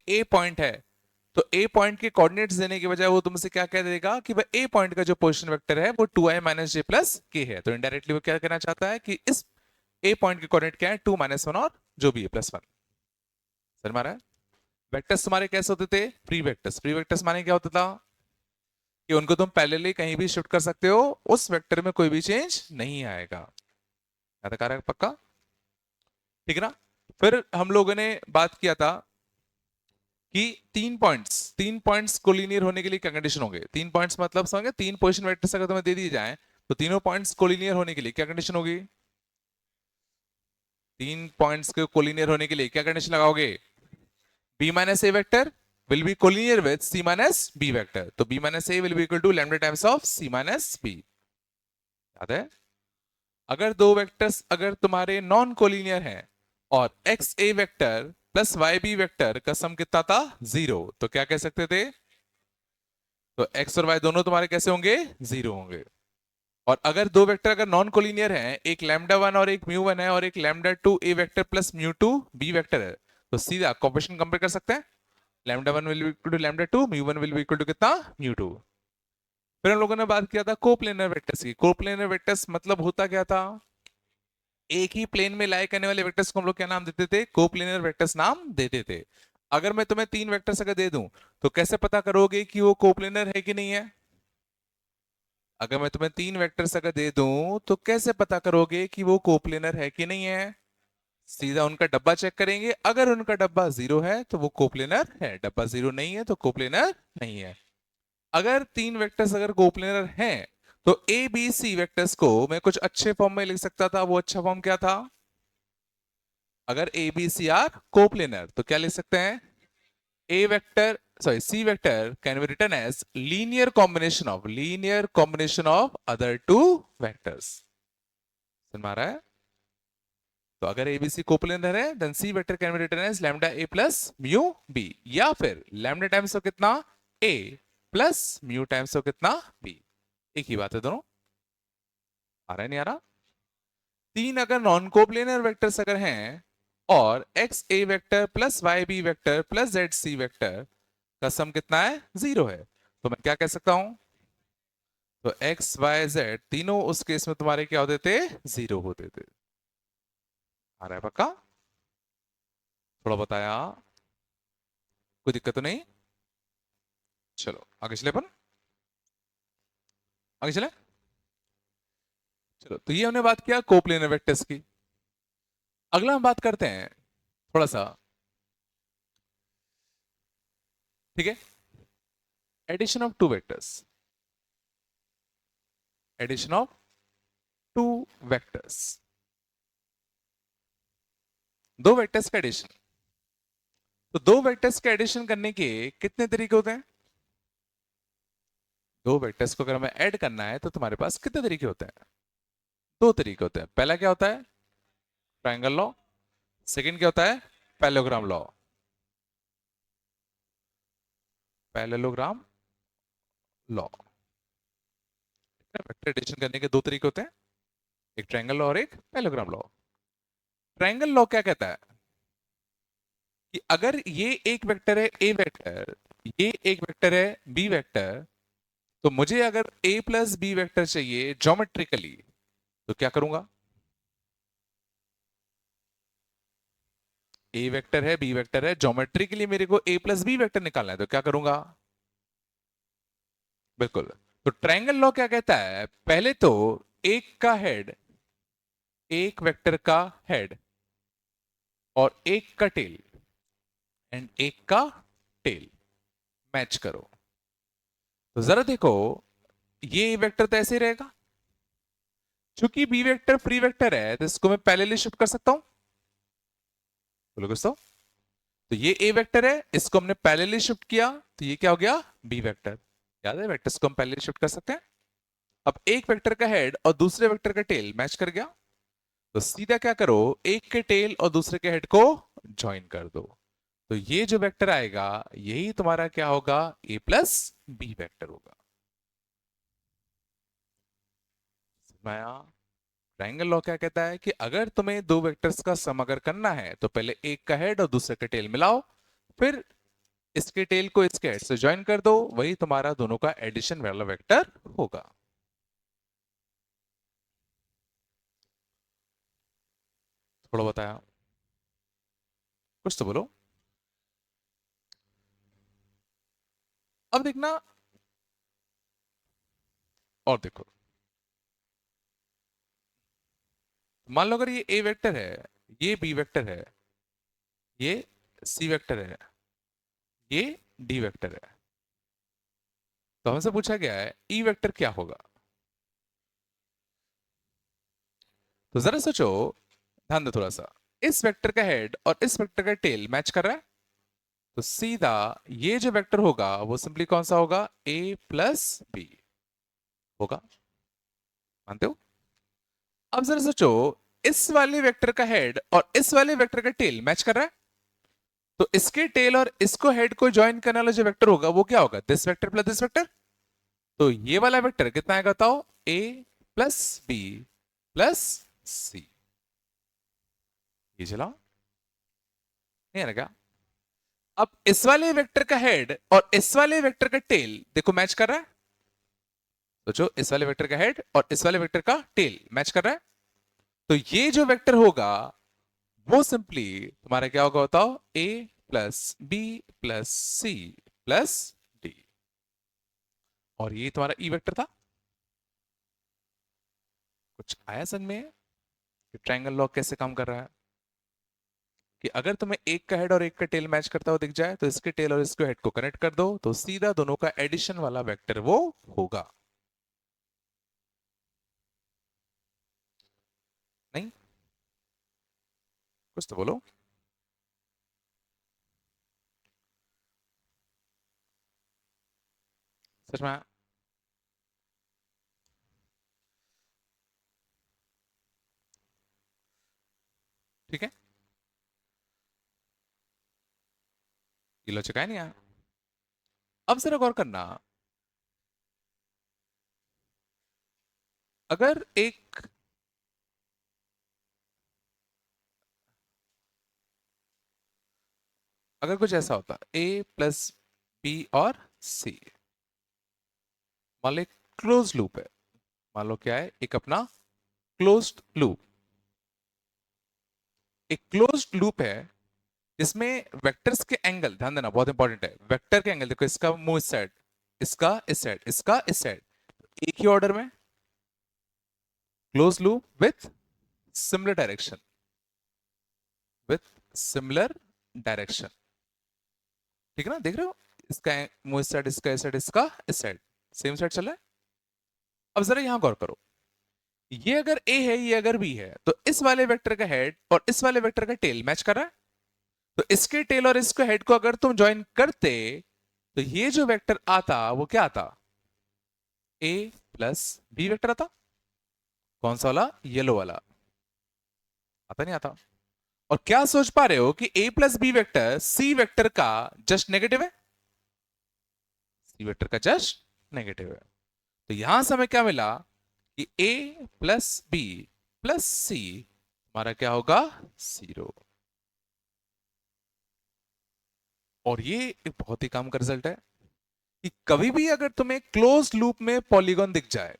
ए point है, तो ए point के कोऑर्डिनेट्स देने के बजाय वो तुमसे क्या कह देगा कि भाई ए पॉइंट का जो पोजीशन वेक्टर है वो 2i माइनस जे प्लस के है। तो इनडायरेक्टली वो क्या कहना चाहता है कि इस ए पॉइंट के कोऑर्डिनेट क्या है, 2 माइनस 1 और जो भी है प्लस 1। सर मारा वेक्टर्स तुम्हारे कैसे होते थे, फ्री वेक्टर्स। फ्री वेक्टर्स माने क्या होता था कि उनको तुम पैरेलली कहीं भी शिफ्ट कर सकते हो, उस वेक्टर में कोई भी चेंज नहीं आएगा। याद आ रहा है पक्का, ठीक है ना। फिर हम लोगों ने बात किया था कि तीन पॉइंट्स कोलिनियर होने के लिए क्या कंडीशन होंगे। तीन पॉइंट्स मतलब समझ गए, तीन पोजीशन वेक्टर्स अगर तुम्हें दे दिए जाए तो तीनों पॉइंट्स कोलिनियर होने के लिए क्या कंडीशन होगी। तीन पॉइंट्स के कोलिनियर होने के लिए क्या कंडीशन लगाओगे, b minus a vector will be collinear with c minus b vector. तो b minus a will be equal to lambda times of c minus b। याद है, अगर दो वेक्टर्स अगर तुम्हारे नॉन कोलिनियर हैं और X A vector plus Y B vector का सम कितना था, 0, तो क्या कह सकते थे, तो एक्स और वाई दोनों तुम्हारे कैसे होंगे, 0 होंगे। और अगर दो वेक्टर अगर नॉन कोलिनियर हैं, एक लैम्डा 1 और एक म्यू 1 है और एक lambda 2 A vector plus mu 2 B vector है, तो सीधा कॉम्बिनेशन कंपेयर कर सकते हैं। Lambda 1 will be equal to lambda 2, mu 1 will be equal to कितना, म्यू 2। फिर हम लोगों ने बात किया था कोप्लेनर वेक्टर्स की। कोप्लेनर वेक्टर्स मतलब होता क्या था, एक ही प्लेन में लाई करने वाले वेक्टर्स को हम लोग क्या नाम देते थे, कोप्लेनर वेक्टर्स नाम देते थे। अगर मैं तुम्हें तीन वेक्टर्स अगर दे दूं तो कैसे पता करोगे कि वो कोप्लेनर है कि नहीं है। अगर मैं तुम्हें तीन वेक्टर्स अगर दे दूं तो कैसे पता करोगे कि वो कोप्लेनर है कि नहीं है, सीधा उनका डब्बा चेक करेंगे, अगर उनका डब्बा 0 है तो वो कोप्लेनर है, डब्बा 0 नहीं है तो कोप्लेनर नहीं है। अगर तीन वेक्टर्स अगर कोप्लेनर हैं तो ए बी सी वेक्टर्स को मैं कुछ अच्छे फॉर्म में लिख सकता था। वो अच्छा फॉर्म क्या था, अगर A B C are coplanar तो क्या लिख सकते हैं, A vector sorry C vector can be written as linear combination of other two vectors. समझ में आ रहा है। तो अगर एबीसी कोप्लेनर है then C vector can be written as lambda A plus mu B, या फिर लैम्डा टाइम्स ऑफ कितना, A plus mu times of कितना, बी। एक ही बात है दोनों। आ रहा है नहीं आ रहा। तीन अगर नॉन कोप्लेनर वेक्टर्स अगर हैं और X A vector plus Y B vector plus Z C vector का सम कितना है, 0 है, तो मैं क्या कह सकता हूं, तो एक्स वाई जेड तीनों उस केस में तुम्हारे क्या होते थे, 0 होते थे। आ रहा है पक्का, थोड़ा बताया, कोई दिक्कत तो नहीं। चलो आगे चले अपन, आगे चले। चलो तो ये हमने बात किया कोप्लेनर वेक्टर्स की। अगला हम बात करते हैं थोड़ा सा, ठीक है, addition of two vectors. Addition of two vectors, दो वेक्टर्स का एडिशन। तो दो वेक्टर्स का एडिशन करने के कितने तरीके होते हैं, दो वेक्टर्स को अगर हमें ऐड करना है तो तुम्हारे पास कितने तरीके होते हैं, दो तरीके होते हैं। पहला क्या होता है, ट्रायंगल लॉ। सेकंड क्या होता है, parallelogram law. Parallelogram law, vector addition करने के दो तरीके होते हैं, एक ट्रायंगल लॉ और एक पैरेललोग्राम लॉ। ट्रायंगल लॉ क्या कहता है कि अगर ये एक वेक्टर है ए वेक्टर, ये एक वेक्टर है बी वेक्टर, तो मुझे अगर ए प्लस बी वेक्टर चाहिए ज्योमेट्रिकली तो क्या करूंगा, ए वेक्टर है बी वेक्टर है, ज्योमेट्रिकली मेरे को ए प्लस बी वेक्टर निकालना है तो क्या करूंगा, बिल्कुल। तो ट्रायंगल लॉ क्या कहता है, पहले तो एक का हेड, एक वेक्टर का हेड और एक का टेल एंड एक का टेल मैच करो। तो जरा देखो, ये वेक्टर तो ऐसे ही रहेगा, चूंकि बी वेक्टर फ्री वेक्टर है तो इसको मैं पैरेलली शिफ्ट कर सकता हूं। बोलो दोस्तों, तो ये ए वेक्टर है, इसको हमने पैरेलली शिफ्ट किया तो ये क्या हो गया, बी वेक्टर। याद है वेक्टर्स को हम पैरेलली शिफ्ट कर सकते हैं। अब एक वेक्टर का हेड और दूसरे वेक्टर का टेल मैच कर गया, तो सीधा क्या करो, एक के टेल और दूसरे के हेड को ज्वाइन कर दो, तो ये जो वेक्टर आएगा यही तुम्हारा क्या होगा, ए प्लस बी वेक्टर होगा। ट्रायंगल लॉ क्या कहता है कि अगर तुम्हें दो वेक्टर्स का सम अगर करना है तो पहले एक का हेड और दूसरे का टेल मिलाओ, फिर इसके टेल को इसके हेड से ज्वाइन कर दो, वही तुम्हारा दोनों का एडिशन वाला वेक्टर होगा। थोड़ा बताया, कुछ तो बोलो। अब देखना, और देखो, मान लो अगर ये ए वेक्टर है, ये बी वेक्टर है, ये सी वेक्टर है, ये डी वेक्टर है, तो हमसे पूछा गया है ई वेक्टर क्या होगा। तो जरा सोचो, ध्यान दो थोड़ा सा, इस वेक्टर का हेड और इस वेक्टर का टेल मैच कर रहा है, तो सीधा ये जो वेक्टर होगा वो सिंपली कौन सा होगा, ए प्लस बी होगा। मानते हो? अब जरा सोचो, इस वाले वेक्टर का हेड और इस वाले वेक्टर का टेल मैच कर रहा है, तो इसके टेल और इसको हेड को ज्वाइन करने वाला जो वेक्टर होगा वो क्या होगा, this vector plus this vector. तो ये वाला वेक्टर कितना आएगा बताओ, A plus B plus C. ये चला नहीं है ना क्या? अब इस वाले वेक्टर का हेड और इस वाले वेक्टर का टेल देखो मैच कर रहा है, सोचो इस वाले वेक्टर का हेड और इस वाले वेक्टर का टेल मैच कर रहा है, तो ये जो वेक्टर होगा वो सिंपली तुम्हारा क्या होगा बताओ, A plus B plus C plus D. और ये तुम्हारा ई वेक्टर था। कुछ आया समझ में कि ट्रायंगल लॉ कैसे काम कर रहा है, कि अगर तुम्हें एक का हेड और एक का टेल मैच करता हुआ दिख जाए तो इसके टेल और इसके हेड को कनेक्ट कर दो, तो सीधा दोनों का एडिशन वाला वेक्टर वो होगा। नहीं? कुछ तो बोलो। सच में? ठीक है, ये लॉजिक है नहीं यार। अब जरा गौर करना, अगर एक, अगर कुछ ऐसा होता ए प्लस बी और सी, मान लो एक क्लोज लूप है, मान लो क्या है, एक अपना क्लोज्ड लूप, एक क्लोज्ड लूप है जिसमें वेक्टर्स के एंगल, ध्यान देना बहुत इंपॉर्टेंट है, वेक्टर के एंगल देखो, इसका मुंह इस साइड, इसका इस साइड, इसका इस साइड, एक ही ऑर्डर में, close loop with similar direction, with similar direction. ठीक है ना, देख रहे हो, इसका मुंह इस साइड, इसका इस साइड, इसका इस साइड, सेम साइड चल रहा है। अब जरा यहां गौर करो, ये अगर ए है, ये अगर बी है, तो इस वाले वेक्टर का हेड और इस वाले वेक्टर का टेल मैच कर रहा है, तो इसके टेल और इसके हेड को अगर तुम ज्वाइन करते, तो ये जो वेक्टर आता वो क्या आता, ए प्लस बी वेक्टर आता। कौन सा वाला, येलो वाला। आता नहीं आता? और क्या सोच पा रहे हो कि A plus B vector C vector का जस्ट नेगेटिव है, सी वेक्टर का जस्ट नेगेटिव है। तो यहां से हमें क्या मिला कि A plus B plus C हमारा क्या होगा, 0। और ये एक बहुत ही काम का रिजल्ट है, कि कभी भी अगर तुम्हें क्लोज्ड लूप में पॉलीगॉन दिख जाए,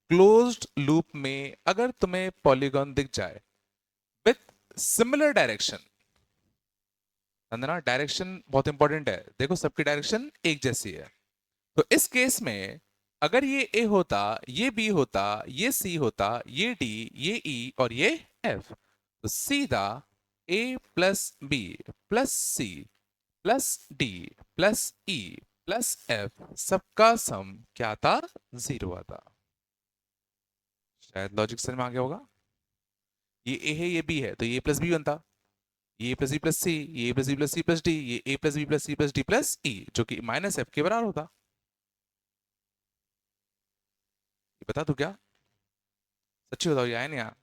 क्लोज्ड लूप में अगर तुम्हें पॉलीगॉन दिख जाए विथ सिमिलर डायरेक्शन, ना डायरेक्शन बहुत इंपॉर्टेंट है, देखो सबकी डायरेक्शन एक जैसी है, तो इस केस में अगर ये ए होता, ये बी होता, ये सी होता, ये डी, ये ई और ये एफ, तो सीधा A plus B plus C plus D plus E plus F सबका सम क्या था, 0 आता। शायद लॉजिक समझ में आ गया होगा। ये ए है, ये बी है, तो ये प्लस बी बनता, ये प्लस बी प्लस सी, ये plus B plus C plus D, ये A plus B plus C plus D plus E, जो कि माइनस एफ के बराबर होता। ये बता तू क्या, सच्ची बताओ, ये आया नहीं आया?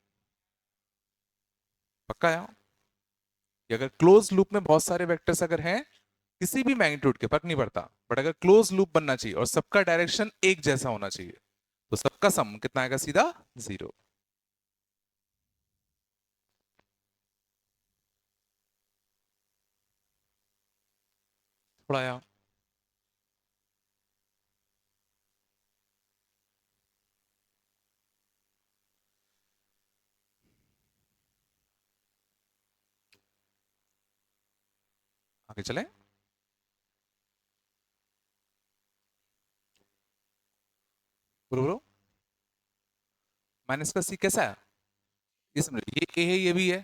पक्का आया कि अगर क्लोज लूप में बहुत सारे वेक्टर्स अगर हैं किसी भी मैग्नीट्यूड के, फर्क नहीं पड़ता, बट अगर क्लोज लूप बनना चाहिए और सबका डायरेक्शन एक जैसा होना चाहिए, तो सबका सम कितना आएगा, सीधा 0। थोड़ा आया। आगे चले। बोलो बोलो। माइनस का सी कैसा है? इसमें ये ए है, ये भी है,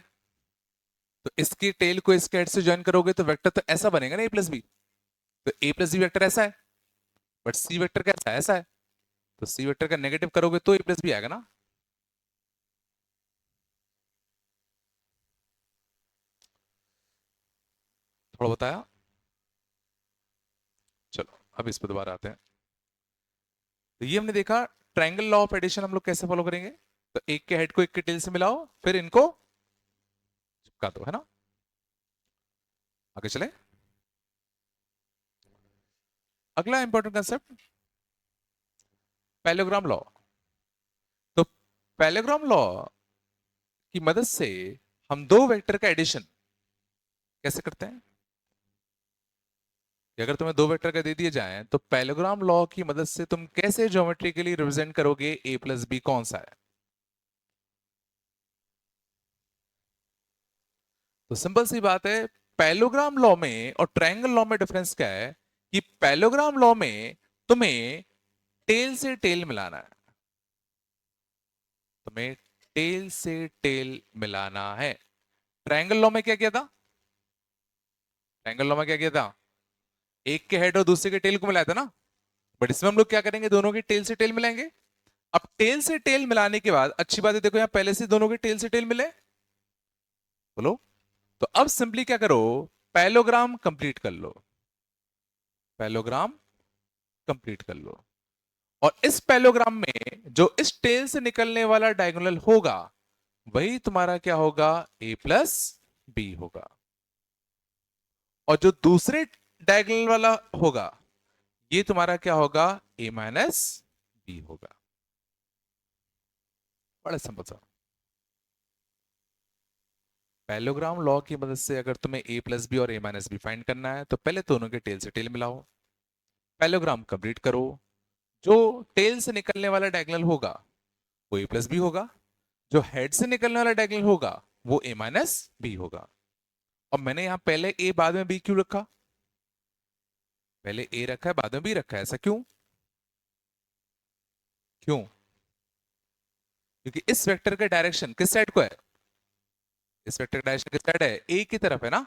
तो इसके टेल को इसके हेड से ज्वाइन करोगे तो वेक्टर तो ऐसा बनेगा ना, ए प्लस बी। तो ए प्लस बी वेक्टर ऐसा है, बट सी वेक्टर कैसा है? ऐसा है। तो सी वेक्टर का नेगेटिव करोगे तो ए प्लस बी आएगा ना। थोड़ा बताया। चलो अब इस पर दोबारा आते हैं। तो ये हमने देखा, ट्रायंगल लॉ ऑफ एडिशन हम लोग कैसे फॉलो करेंगे। तो एक के हेड को एक के टेल से मिलाओ, फिर इनको चिपका दो, है ना। आगे चले। अगला इंपॉर्टेंट कंसेप्ट, पैरेललोग्राम लॉ। तो पैरेललोग्राम लॉ की मदद से हम दो वेक्टर का एडिशन कैसे करते हैं। कि अगर तुम्हें दो वेक्टर का दे दिए जाएं तो पैरेललोग्राम लॉ की मदद से तुम कैसे ज्योमेट्रिकली रिप्रेजेंट करोगे ए प्लस बी कौन सा है। तो सिंपल सी बात है, पैरेललोग्राम लॉ में और ट्रायंगल लॉ में डिफरेंस क्या है कि पैरेललोग्राम लॉ में तुम्हें टेल से टेल मिलाना है। तुम्हें टेल से टेल मिलाना है। ट्रायंगल लॉ में क्या किया था? ट्रायंगल लॉ में क्या किया था? एक के हेड और दूसरे के टेल को मिलाया था ना। बट इसमें हम लोग क्या करेंगे, दोनों के टेल से टेल मिलाएंगे। अब टेल से टेल मिलाने के बाद अच्छी बात है, देखो यहां पहले से दोनों के टेल से टेल मिले। बोलो। तो अब सिंपली क्या करो, पैरेललोग्राम कंप्लीट कर लो। पैरेललोग्राम कंप्लीट कर लो। और इस पैरेललोग्राम में जो इस टेल से निकलने वाला डायगोनल होगा वही तुम्हारा क्या होगा, ए प्लस बी होगा। और जो दूसरे डायगोनल वाला होगा ये तुम्हारा क्या होगा, ए माइनस बी होगा। बड़ा सिंपल सा। पैरेललोग्राम लॉ की मदद से अगर तुम्हें ए प्लस बी और ए माइनस बी फाइंड करना है तो पहले दोनों के टेल से टेल मिलाओ, पैरेललोग्राम कंप्लीट करो। जो टेल से निकलने वाला डायगोनल होगा वो ए प्लस बी होगा, जो हेड से निकलने वाला डायगोनल होगा वो ए माइनस बी होगा। और मैंने यहां पहले ए बाद में बी क्यों रखा? पहले ए रखा है बाद में बी रखा है, ऐसा क्यों? क्यों? क्योंकि इस वेक्टर का डायरेक्शन किस साइड को है? इस वेक्टर का डायरेक्शन किस साइड है? ए की तरफ है ना।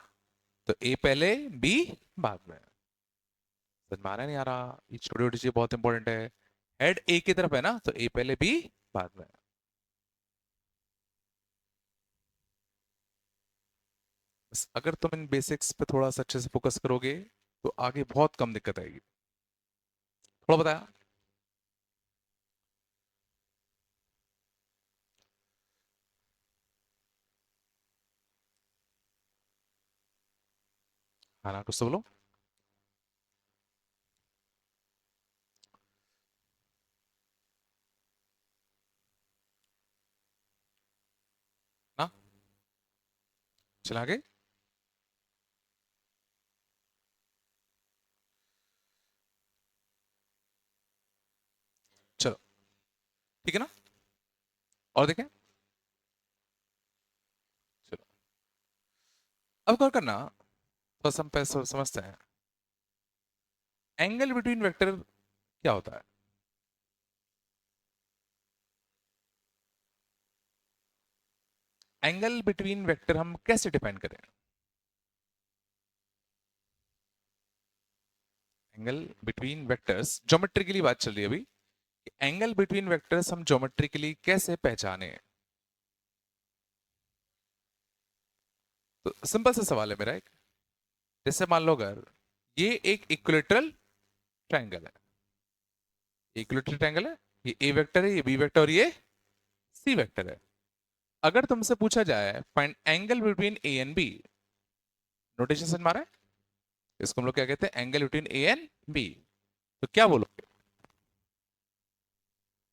तो ए पहले बी बाद में। समझ में आ रहा है नहीं आ रहा? ये छोटी छोटी चीज बहुत इंपॉर्टेंट है। हेड ए की तरफ है ना, तो ए पहले बी बाद में। बस अगर तुम इन बेसिक्स पे थोड़ा सा अच्छे से फोकस करोगे तो आगे बहुत कम दिक्कत आएगी। थोड़ा बताया। हाँ ना, कुछ तो बोलो ना। चला आगे। चलो ठीक है ना। और देखें। चलो अब गौर करना, थोड़ा सा हम पहले समझते हैं एंगल बिटवीन वेक्टर क्या होता है। एंगल बिटवीन वेक्टर हम कैसे डिफाइन करें? एंगल बिटवीन वेक्टर्स ज्योमेट्रिकली बात चल रही है अभी। एंगल बिटवीन वेक्टर्स हम ज्योमेट्रिकली कैसे पहचाने? तो सिंपल सा सवाल है मेरा एक। जैसे मान लो अगर ये एक इक्विलेटरल ट्रायंगल है, इक्विलेटरल ट्रायंगल है, ये ए वेक्टर है, ये बी वेक्टर और ये सी वेक्टर है। अगर तुमसे पूछा जाए find angle between a and b, notation समझ मारा है? इसको हम लोग क्या कहते हैं, angle between a and b. तो क्या बोलोगे?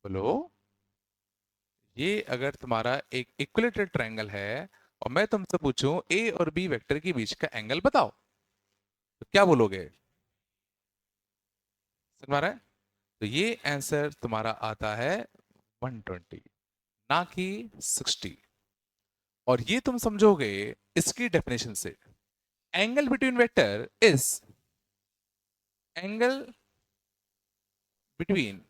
बोलो। ये अगर तुम्हारा एक इक्विलेटरल ट्रायंगल है और मैं तुमसे पूछूं ए और बी वेक्टर के बीच का एंगल बताओ, तो क्या बोलोगे? समझ रहा है? तो ये आंसर तुम्हारा आता है 120, ना कि 60। और ये तुम समझोगे इसकी डेफिनेशन से। Angle between vector is angle between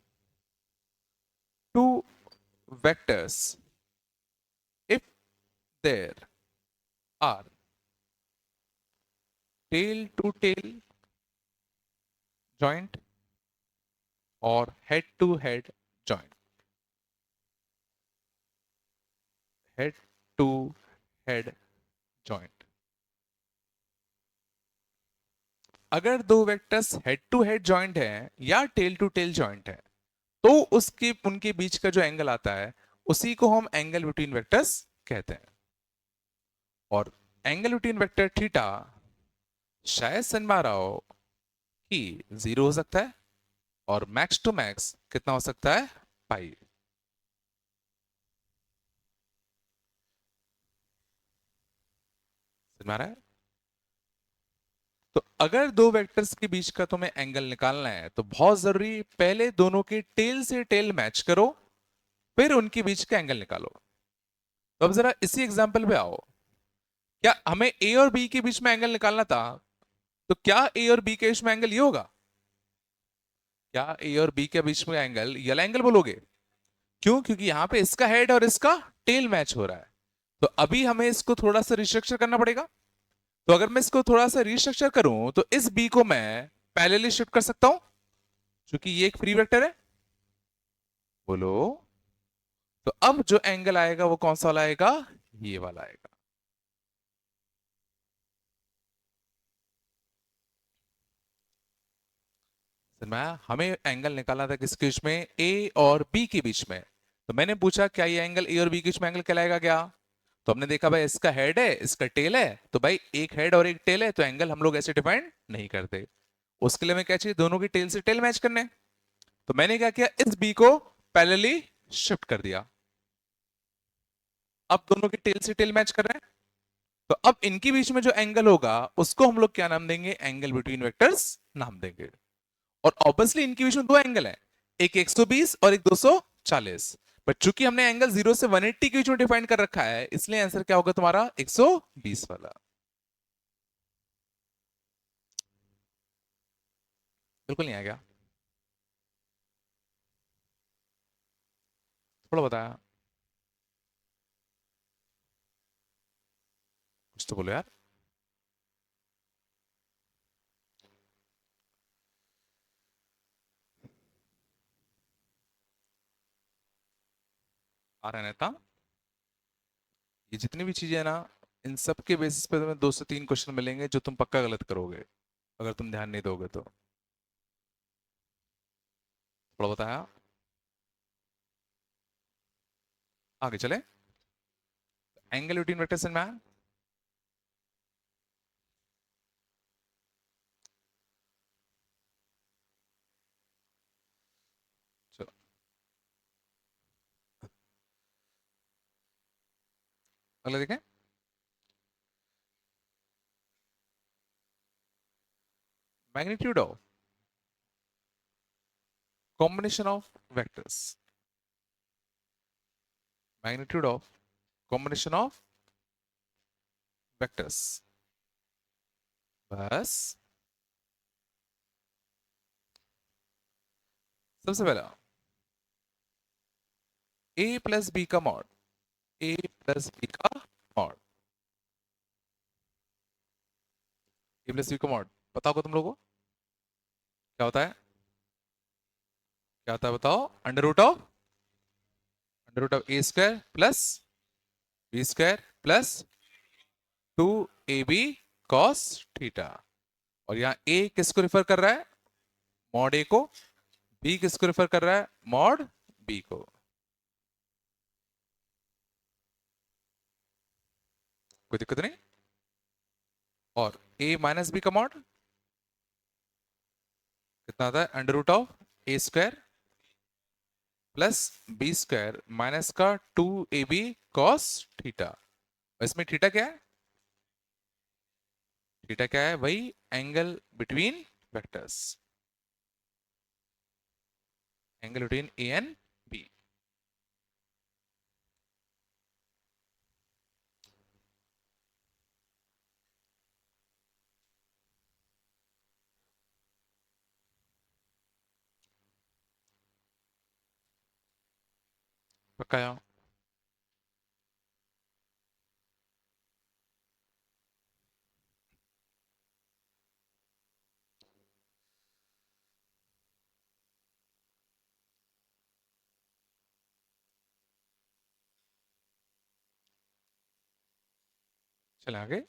two vectors if there are tail to tail joint or head to head joint, head to head joint। अगर दो vectors head to head joint है या टेल टू टेल जॉइंट है, तो उसके उनके बीच का जो एंगल आता है उसी को हम एंगल बिटवीन वेक्टर्स कहते हैं। और एंगल बिटवीन वेक्टर थीटा शायद समझ में आ रहा हो कि 0 हो सकता है और मैक्स टू मैक्स कितना हो सकता है, पाई। समझ में आ रहा है? तो अगर दो वेक्टर्स के बीच का तुम्हें एंगल निकालना है तो बहुत जरूरी, पहले दोनों के टेल से टेल मैच करो, फिर उनके बीच का एंगल निकालो। तो अब जरा इसी एग्जांपल पे आओ। क्या हमें ए और बी के बीच में एंगल निकालना था, तो क्या ए और बी के बीच में एंगल ये होगा? क्या ए और बी के बीच में एंगल ये वाला एंगल बोलोगे? क्यों? क्योंकि यहां पे इसका हेड और इसका टेल मैच हो रहा है। तो अभी हमें इसको थोड़ा सा रिस्ट्रक्चर करना पड़ेगा। तो अगर मैं इसको थोड़ा सा रिस्ट्रक्चर करूं तो इस बी को मैं पैरेलली शिफ्ट कर सकता हूं, क्योंकि ये एक फ्री वेक्टर है। बोलो। तो अब जो एंगल आएगा वो कौन सा वाला आएगा? ये वाला आएगा। समझ में आया? हमें एंगल निकालना था किसके बीच में? ए और बी के बीच में। तो मैंने पूछा क्या ये एंगल ए और बी के बीच में एंगल कहलाएगा क्या? तो हमने देखा भाई इसका हेड है इसका टेल है, तो भाई एक हेड और एक टेल है तो एंगल हम लोग ऐसे डिफाइन नहीं करते। उसके लिए मैं क्या चाहिए? दोनों की टेल से टेल मैच करने। तो मैंने क्या किया? इस बी को पैरेलली शिफ्ट कर दिया। अब दोनों की टेल से टेल मैच कर रहे हैं। तो अब इनके बीच में जो एंगल होगा उसको हम लोग क्या नाम देंगे? एंगल बिटवीन वेक्टर्स नाम देंगे। और ऑब्वियसली इनके बीच में दो एंगल है, एक 120 और एक 240। बट चूंकि हमने एंगल 0 से 180 के बीच में डिफाइन कर रखा है, इसलिए आंसर क्या होगा तुम्हारा? 120 वाला। बिल्कुल नहीं आएगा। थोड़ा बताया, कुछ तो बोलो यार। आ रहा है नेता? ये जितनी भी चीजें है ना, इन सब के बेसिस पे तुम्हें 2 से 3 क्वेश्चन मिलेंगे जो तुम पक्का गलत करोगे अगर तुम ध्यान नहीं दोगे तो। थोड़ा बताया, आगे चले। Angle between vectors and man. चलो अगला देखें। Magnitude of combination of vectors, magnitude of combination of vectors। बस सबसे पहला a प्लस बी का मॉड, a प्लस बी का मॉड, a प्लस बी का मॉड पता होगा तुम लोगों को क्या होता है? क्या होता है बताओ? Under root of a square plus B square plus 2ab cos theta. और यहाँ a किसको रिफर कर रहा है? मॉड a को। b किसको रिफर कर रहा है? मॉड b को। कोई दिक्कत नहीं। और a माइनस बी का मॉड कितना आता है? Under root of a square plus B square minus का 2ab cos थीटा। इसमें थीटा क्या है? थीटा क्या है? वही angle between vectors. Angle between a and b. पक्का? चले आगे।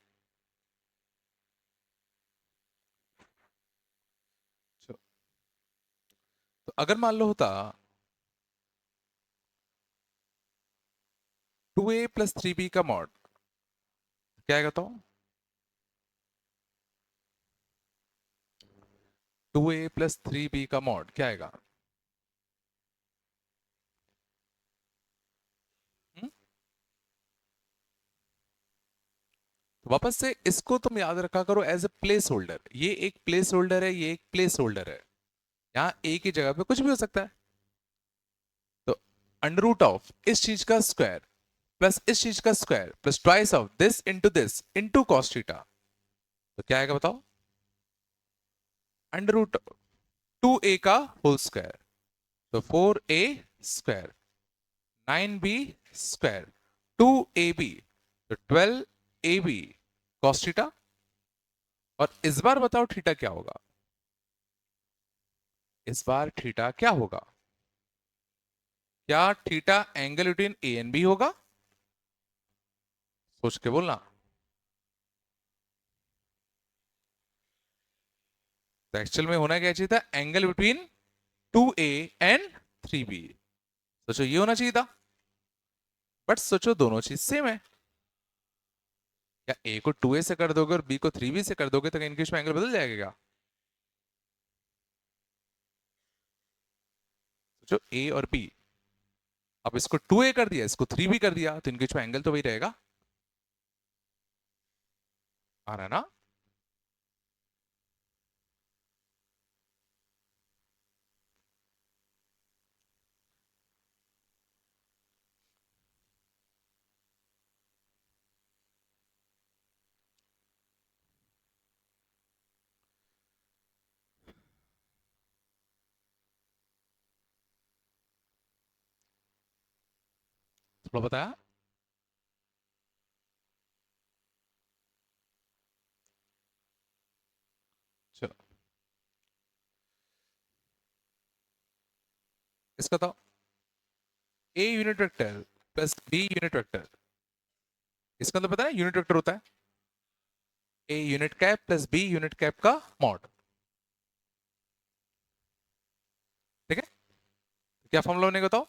चलो, तो अगर मान लो होता 2a+3b का मॉड, क्या आएगा? तो 2a+3b का मॉड क्या आएगा? हम्म? तो वापस से इसको तुम याद रखा करो एज ए प्लेस होल्डर। ये एक प्लेस होल्डर है, ये एक प्लेस होल्डर है। यहाँ ए की जगह पे कुछ भी हो सकता है। तो अंडर रूट ऑफ इस चीज का स्क्वायर प्लस इस चीज का square plus twice of this into cos theta, तो क्या आएगा बताओ? अंडर रूट 2a का होल स्क्वायर, तो 4a square, 9b square, 2ab, तो 12ab कॉस थीटा। और इस बार बताओ थीटा क्या होगा? इस बार थीटा क्या होगा? क्या theta angle between a and b होगा? सोच के बोलना। तो एक्चुअल में होना क्या चाहिए था? Angle between 2a and 3b। सोचो ये होना चाहिए था, बट सोचो दोनों चीज सेम है। क्या ए को 2a से कर दोगे और बी को 3b से कर दोगे तो इनके बीच में एंगल बदल जाएगा क्या? सोचो ए और बी, अब इसको 2a कर दिया, इसको 3b कर दिया, तो इनके बीच में एंगल तो वही रहेगा। आ रहा है ना? थोड़ा बताया। चलो इसका तो A unit vector plus B unit vector, इसका तो पता है यूनिट वेक्टर होता है A unit cap plus B unit cap का मॉड। ठीक है? तो क्या फॉर्मूला बनेगा बताओ?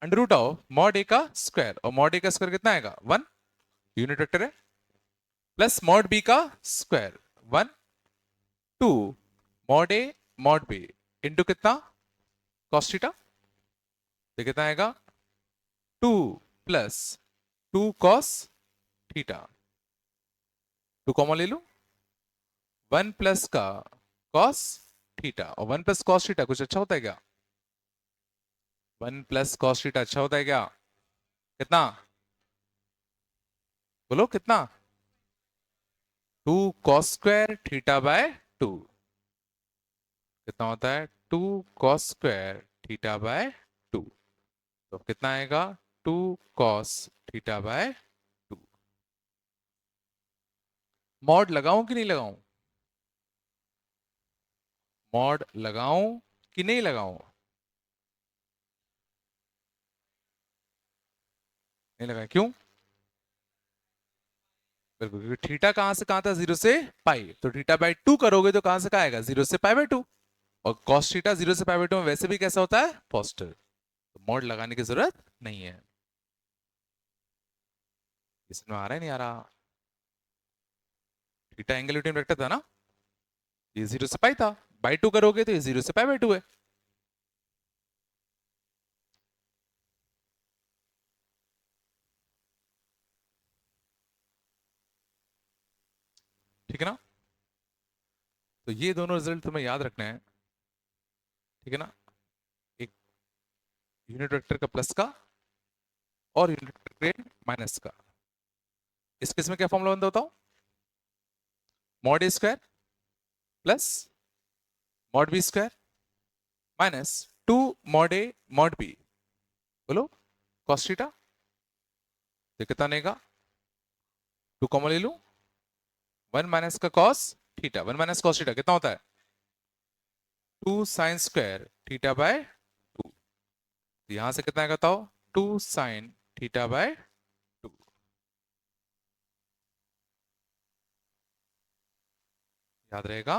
Under root of mod A का स्क्वायर, और मॉड ए का स्क्वायर कितना आएगा? 1, यूनिट वेक्टर है, प्लस मॉड बी का square 1, 2 mod A mod B into कितना? Cos theta. तो कितना आएगा? 2 प्लस 2 कॉस थीटा। 2 कॉमन ले लो, 1 प्लस का कॉस थीटा, और 1 प्लस कॉस थीटा कुछ अच्छा होता है क्या? 1 प्लस कॉस थीटा अच्छा होता है क्या? कितना? बोलो कितना? 2 कॉस स्क्वायर थीटा बाय 2, कितना होता है? 2 कॉस स्क्वायर थीटा बाय 2, तो कितना आएगा? 2 कॉस थीटा बाय 2। मॉड लगाऊं कि नहीं लगाऊं? मॉड लगाऊं कि नहीं लगाऊं? नहीं लगाए, क्यों? बिल्कुल, क्योंकि थीटा कहां से कहां था? 0 से पाई, तो थीटा बाय 2 करोगे तो कहां से कहां आएगा? 0 से पाई बाय 2। और कॉस थीटा 0 से पाई बाय 2 में वैसे भी कैसा होता है? पॉजिटिव, तो मॉड लगाने की जरूरत नहीं है। इसमें आ रहा है नहीं आ रहा? थीटा एंगल बिटवीन वेक्टर था ना, ये 0 से पाई था, बाय 2 करोगे तो ये 0 से पाई बाय 2 है। ठीक है ना? तो ये दोनों रिजल्ट तुम्हें याद रखना है। ठीक है ना? यूनिट वेक्टर का प्लस का और यूनिट वेक्टर के माइनस का। इस केस में क्या फॉर्मूला बनता होता हूं? Mod A square plus mod B square minus 2 mod A mod B. बोलो कॉस थीटा, तो कितना बनेगा? 2 कॉमन ले लूं, 1 माइनस का cos theta, 1 minus cos theta कितना होता है? 2 साइन स्क्वायर थीटा बाय 2। यहां से कितना आएगा बताओ? 2 साइन थीटा बाय 2। याद रहेगा?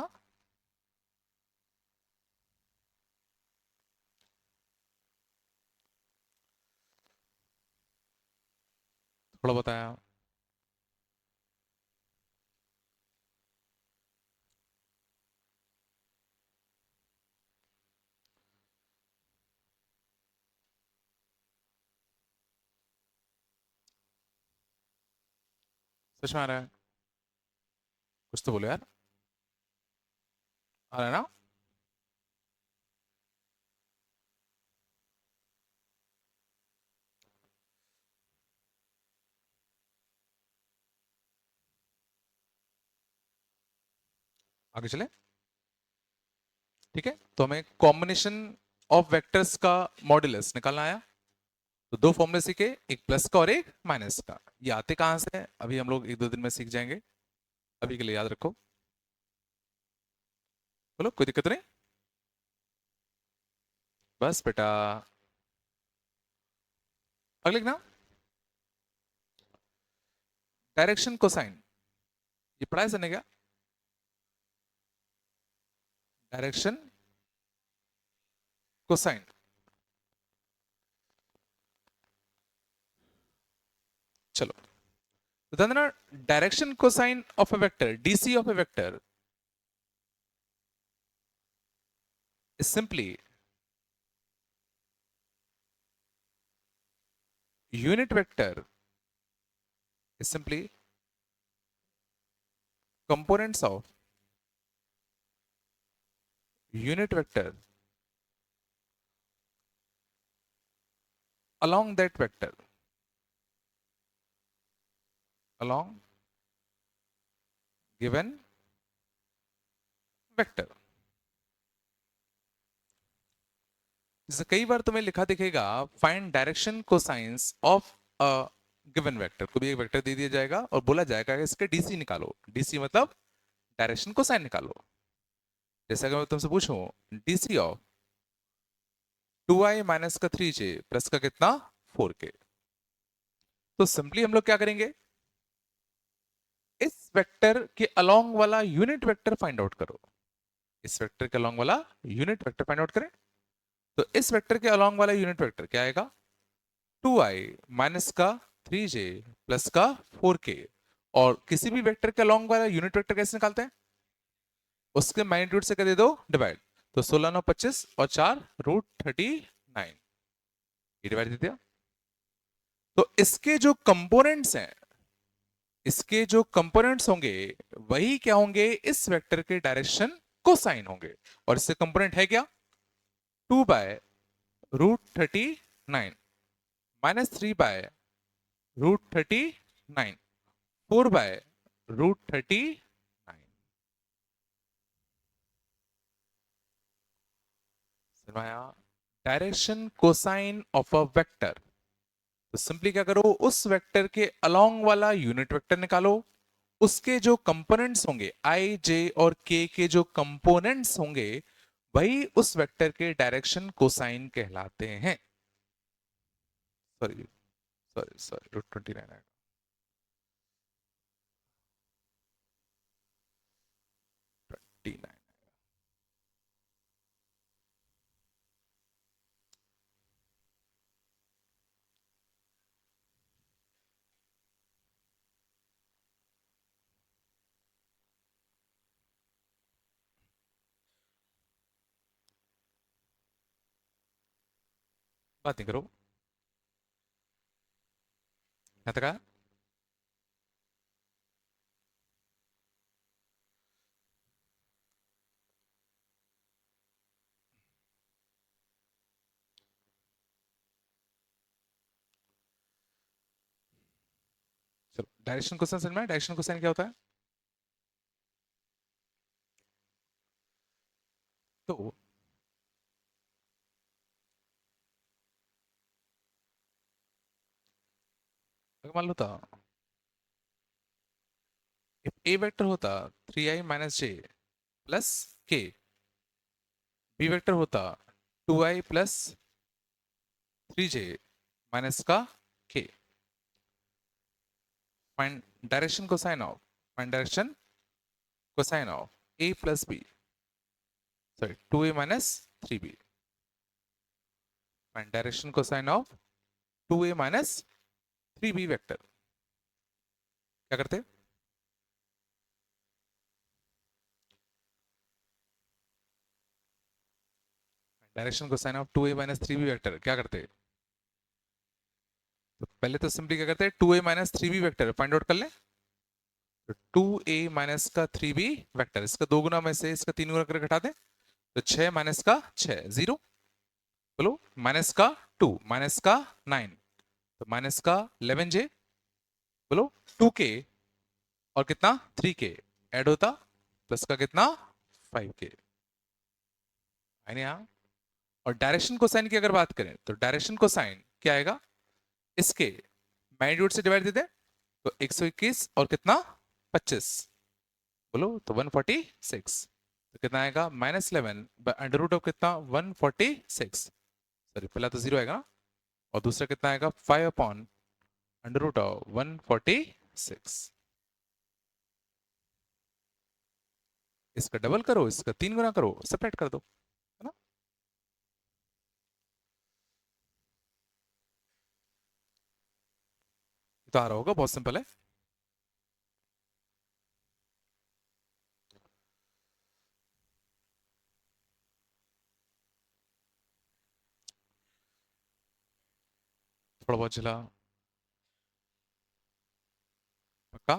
थोड़ा बताया। सच में आ रहा है? कुछ तो बोलो यार। आ रहा है ना? आगे चले। ठीक है, तो हमें कॉम्बिनेशन ऑफ वेक्टर्स का मॉड्यूलस निकालना आया। तो दो फॉर्मूले सीखे, एक प्लस का और एक माइनस का। ये आते कहां से हैं? अभी हम लोग एक दो दिन में सीख जाएंगे। अभी के लिए याद रखो। बोलो कोई दिक्कत नहीं? बस बेटा। अगले ना, डायरेक्शन कोसाइन। ये पढ़ा है सर ने क्या? Direction cosine. चलो, तो ध्यान देना, direction cosine of a vector, DC of a vector is simply unit vector, is simply components of unit vector along that vector, along given vector। जैसे कई बार तुम्हें लिखा दिखेगा, find direction cosines of a given vector. को भी एक vector दे दिया जाएगा और बोला जाएगा कि इसके डीसी निकालो। डीसी मतलब डायरेक्शन कोसाइन निकालो। जैसे अगर मैं तुमसे पूछूं डीसी ऑफ 2i माइनस का 3j प्लस का कितना 4k, तो सिंपली हम लोग क्या करेंगे, इस वेक्टर के अलोंग वाला यूनिट वेक्टर फाइंड आउट करो। इस वेक्टर के अलोंग वाला यूनिट वेक्टर फाइंड आउट करें। तो इस वेक्टर के अलोंग वाला यूनिट वेक्टर क्या आएगा? 2i माइनस का 3j प्लस का 4k। और किसी भी वेक्टर के अलोंग वाला यूनिट वेक्टर कैसे निकालते हैं? उसके मैग्नीट्यूड से कर दे दो डिवाइड। तो 16 9 25 और 4 रूट 39, ये डिवाइड दे दिया। तो इसके जो कंपोनेंट्स हैं, इसके जो कंपोनेंट्स होंगे वही क्या होंगे? इस वेक्टर के डायरेक्शन कोसाइन होंगे। और इससे कंपोनेंट है क्या? 2 by root 39 minus 3 by root 39 4 by root 39। समझाया? Direction cosine of a vector. तो सिंपली क्या करो, उस वेक्टर के अलोंग वाला यूनिट वेक्टर निकालो। उसके जो कंपोनेंट्स होंगे आई जे और के के जो कंपोनेंट्स होंगे वही उस वेक्टर के डायरेक्शन कोसाइन कहलाते हैं। सॉरी सॉरी सॉरी, रूट 29 आएगा। 29। बात नहीं करो। यहाँ तक आया? चलो डायरेक्शन कोसाइन समझ में आया? डायरेक्शन कोसाइन क्या होता है? तो अगर मान लो था ए वेक्टर होता 3i minus j plus k, b vector होता 2i प्लस 3j माइनस का k, find direction cosine of, find direction cosine of a plus b, sorry 2a minus 3b, find direction cosine of 2a minus 3b vector. क्या करते? Direction cosine of 2a minus 3b vector क्या करते? तो पहले तो simply क्या करते हैं, 2a minus 3b vector find out कर लें। तो 2a माइनस का 3b वेक्टर, इसका 2 गुना में से इसका 3 गुना करके घटा दें, तो 6 माइनस का 6 0, बोलो माइनस का 2 माइनस का 9, तो माइनस का 11j, बोलो 2k और कितना 3k ऐड होता प्लस का कितना 5k। यानी यहाँ और डायरेक्शन कोसाइन की अगर बात करें तो डायरेक्शन कोसाइन क्या आएगा, इसके मैग्नीट्यूड से डिवाइड दे दें तो 121 और कितना 25, बोलो तो 146, तो कितना आएगा -11 बाय अंडर रूट ऑफ कितना 146, सॉरी पहला तो 0 आएगा और दूसरा कितना आएगा 5 अपॉन अंडर रूट ऑफ 146। इसका डबल करो, इसका 3 गुना करो, सेपरेट कर दो, है ना? तो आ रहा होगा, बहुत सिंपल है। थोड़ा बहुत चला पक्का?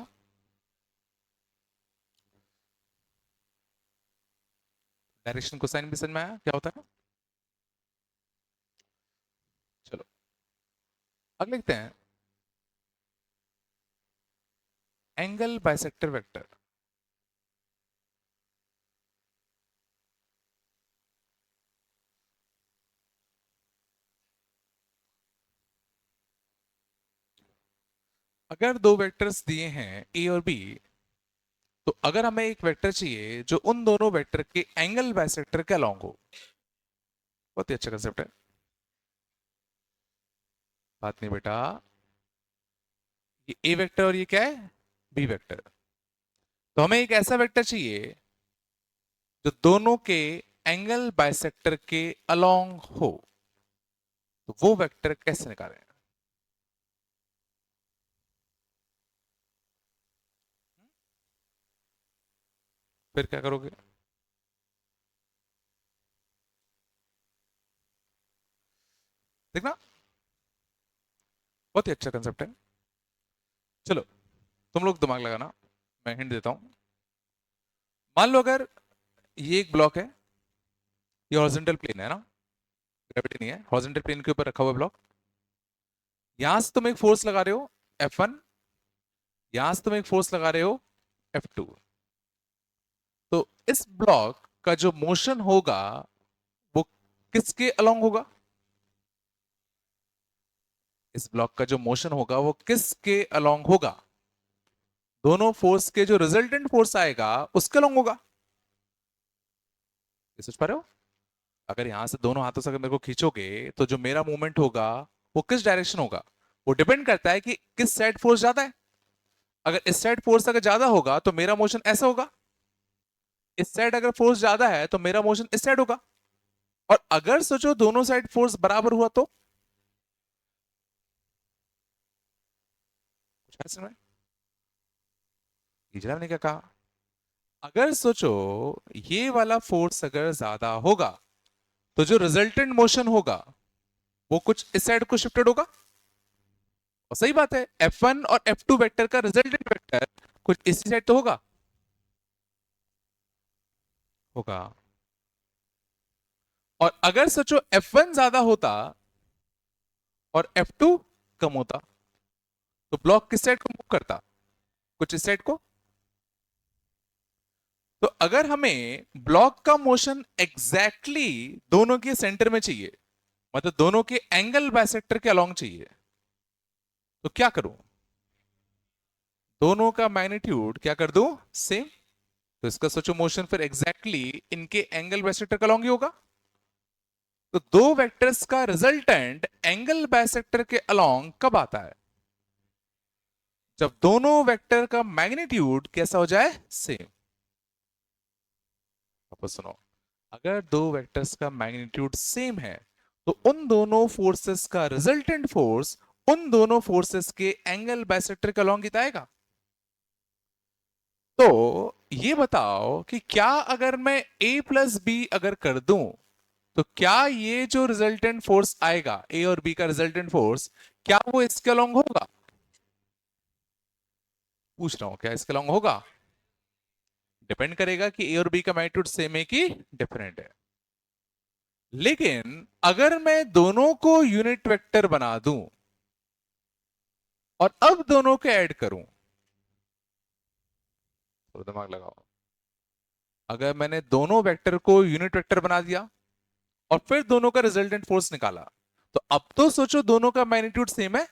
डायरेक्शन कोसाइन भी समझ में आया क्या होता है? चलो अब लिखते हैं एंगल बाइसेक्टर वेक्टर। अगर दो वेक्टर्स दिए हैं ए और बी, तो अगर हमें एक वेक्टर चाहिए जो उन दोनों वेक्टर के एंगल बाइसेक्टर के अलोंग हो, बहुत ही अच्छा कंसेप्ट है। बात नहीं बेटा, ये ए वेक्टर और ये क्या है बी वेक्टर, तो हमें एक ऐसा वेक्टर चाहिए जो दोनों के एंगल बाइसेक्टर के अलोंग हो, तो वो वेक्टर कैसे निकालें? फिर क्या करोगे? देखना बहुत ही अच्छा कंसेप्ट है। चलो तुम लोग दिमाग लगाना, मैं हिंट देता हूं। मान लो अगर ये एक ब्लॉक है, ये हॉरिजॉन्टल प्लेन है ना, ग्रेविटी नहीं है, हॉरिजॉन्टल प्लेन के ऊपर रखा हुआ ब्लॉक, यहां से तुम एक फोर्स लगा रहे हो F1, यहां से तुम एक फोर्स लगा रहे हो F2, तो इस ब्लॉक का जो मोशन होगा वो किसके अलोंग होगा? इस ब्लॉक का जो मोशन होगा वो किसके अलोंग होगा? दोनों फोर्स के जो रिजल्टेंट फोर्स आएगा उसके अलोंग होगा। ये सोच पा रहे हो? अगर यहां से दोनों हाथों से अगर मेरे को खींचोगे तो जो मेरा मूवमेंट होगा वो किस डायरेक्शन होगा? वो डिपेंड करता है कि किस साइड फोर्स ज्यादा है। अगर इस साइड फोर्स अगर ज्यादा होगा तो मेरा मोशन ऐसा होगा, इस साइड अगर फोर्स ज्यादा है तो मेरा मोशन इस साइड होगा। और अगर सोचो दोनों साइड फोर्स बराबर हुआ तो कुछ ऐसे में इजरा ने क्या कहा, अगर सोचो ये वाला फोर्स अगर ज्यादा होगा तो जो रिजल्टेंट मोशन होगा वो कुछ इस साइड को शिफ्टेड होगा। और सही बात है, F1 और F2 वेक्टर का रिजल्टेंट वेक्टर कुछ इसी साइड तो होगा, होगा। और अगर सोचो F1 ज्यादा होता और F2 कम होता, तो ब्लॉक किस साइड को मूव करता, कुछ इस साइड को। तो अगर हमें ब्लॉक का मोशन एग्जैक्टली दोनों के सेंटर में चाहिए, मतलब दोनों के एंगल बाइसेक्टर के अलोंग चाहिए, तो क्या करूं, दोनों का मैग्नीट्यूड क्या कर दूं, सेम। तो इसका सोचो मोशन फिर एग्जैक्टली इनके एंगल बाइसेक्टर का अलोंग ही होगा। तो दो वेक्टर्स का रिजल्टेंट एंगल बाइसेक्टर के अलोंग कब आता है, जब दोनों वेक्टर का मैग्नीट्यूड कैसा हो जाए, सेम। अब सुनो, अगर दो वेक्टर्स का मैग्नीट्यूड सेम है तो उन दोनों फोर्सेस का रिजल्टेंट फोर्स उन दोनों फोर्सेस के एंगल बाइसेक्टर के अलोंग कितना आएगा। तो ये बताओ कि क्या अगर मैं a प्लस बी अगर कर दूं, तो क्या ये जो रिजल्टेंट फोर्स आएगा ए और बी का रिजल्टेंट फोर्स, क्या वो इसके अलोंग होगा, पूछ रहा हूं, क्या इसके अलोंग होगा। डिपेंड करेगा कि ए और बी का मैग्नीट्यूड सेम है कि डिफरेंट है। लेकिन अगर मैं दोनों को यूनिट वेक्टर बना दूं और अब दोनों को ऐड करूं, तो दिमाग लगाओ, अगर मैंने दोनों वेक्टर को यूनिट वेक्टर बना दिया और फिर दोनों का रिजल्टेंट फोर्स निकाला, तो अब तो सोचो दोनों का मैग्नीट्यूड सेम है,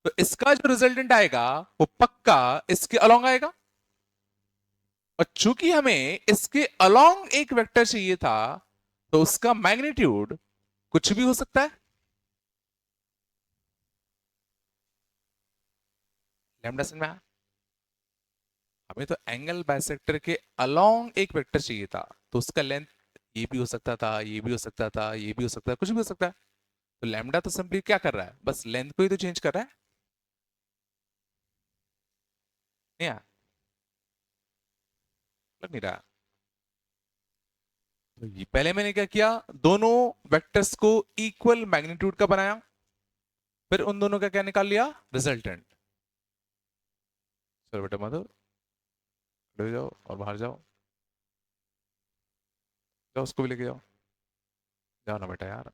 तो इसका जो रिजल्टेंट आएगा वो पक्का इसके अलोंग आएगा। और चूंकि हमें इसके अलोंग एक वेक्टर चाहिए था, तो उसका मैग्नीट्यूड कुछ भी हो सकता है। लैम्डा समझ में आया? हमें तो एंगल बाइसेक्टर के अलोंग एक वेक्टर चाहिए था, तो उसका लेंथ ये भी हो सकता था, ये भी हो सकता था, ये भी हो सकता है, कुछ भी हो सकता है। तो लैम्डा तो सिंपली क्या कर रहा है, बस लेंथ को ही तो चेंज कर रहा है। नहीं यार, लग नहीं रहा। तो ये पहले मैंने क्या किया, दोनों वेक्टर्स को इक्वल मैग्नीट्यूड का बनाया, फिर उन दोनों का क्या निकाल लिया, रिजल्टेंट। चलो बेटा मधुर, खड़े हो जाओ और बाहर जाओ, जाओ उसको भी लेके जाओ, जाओ ना बेटा यार,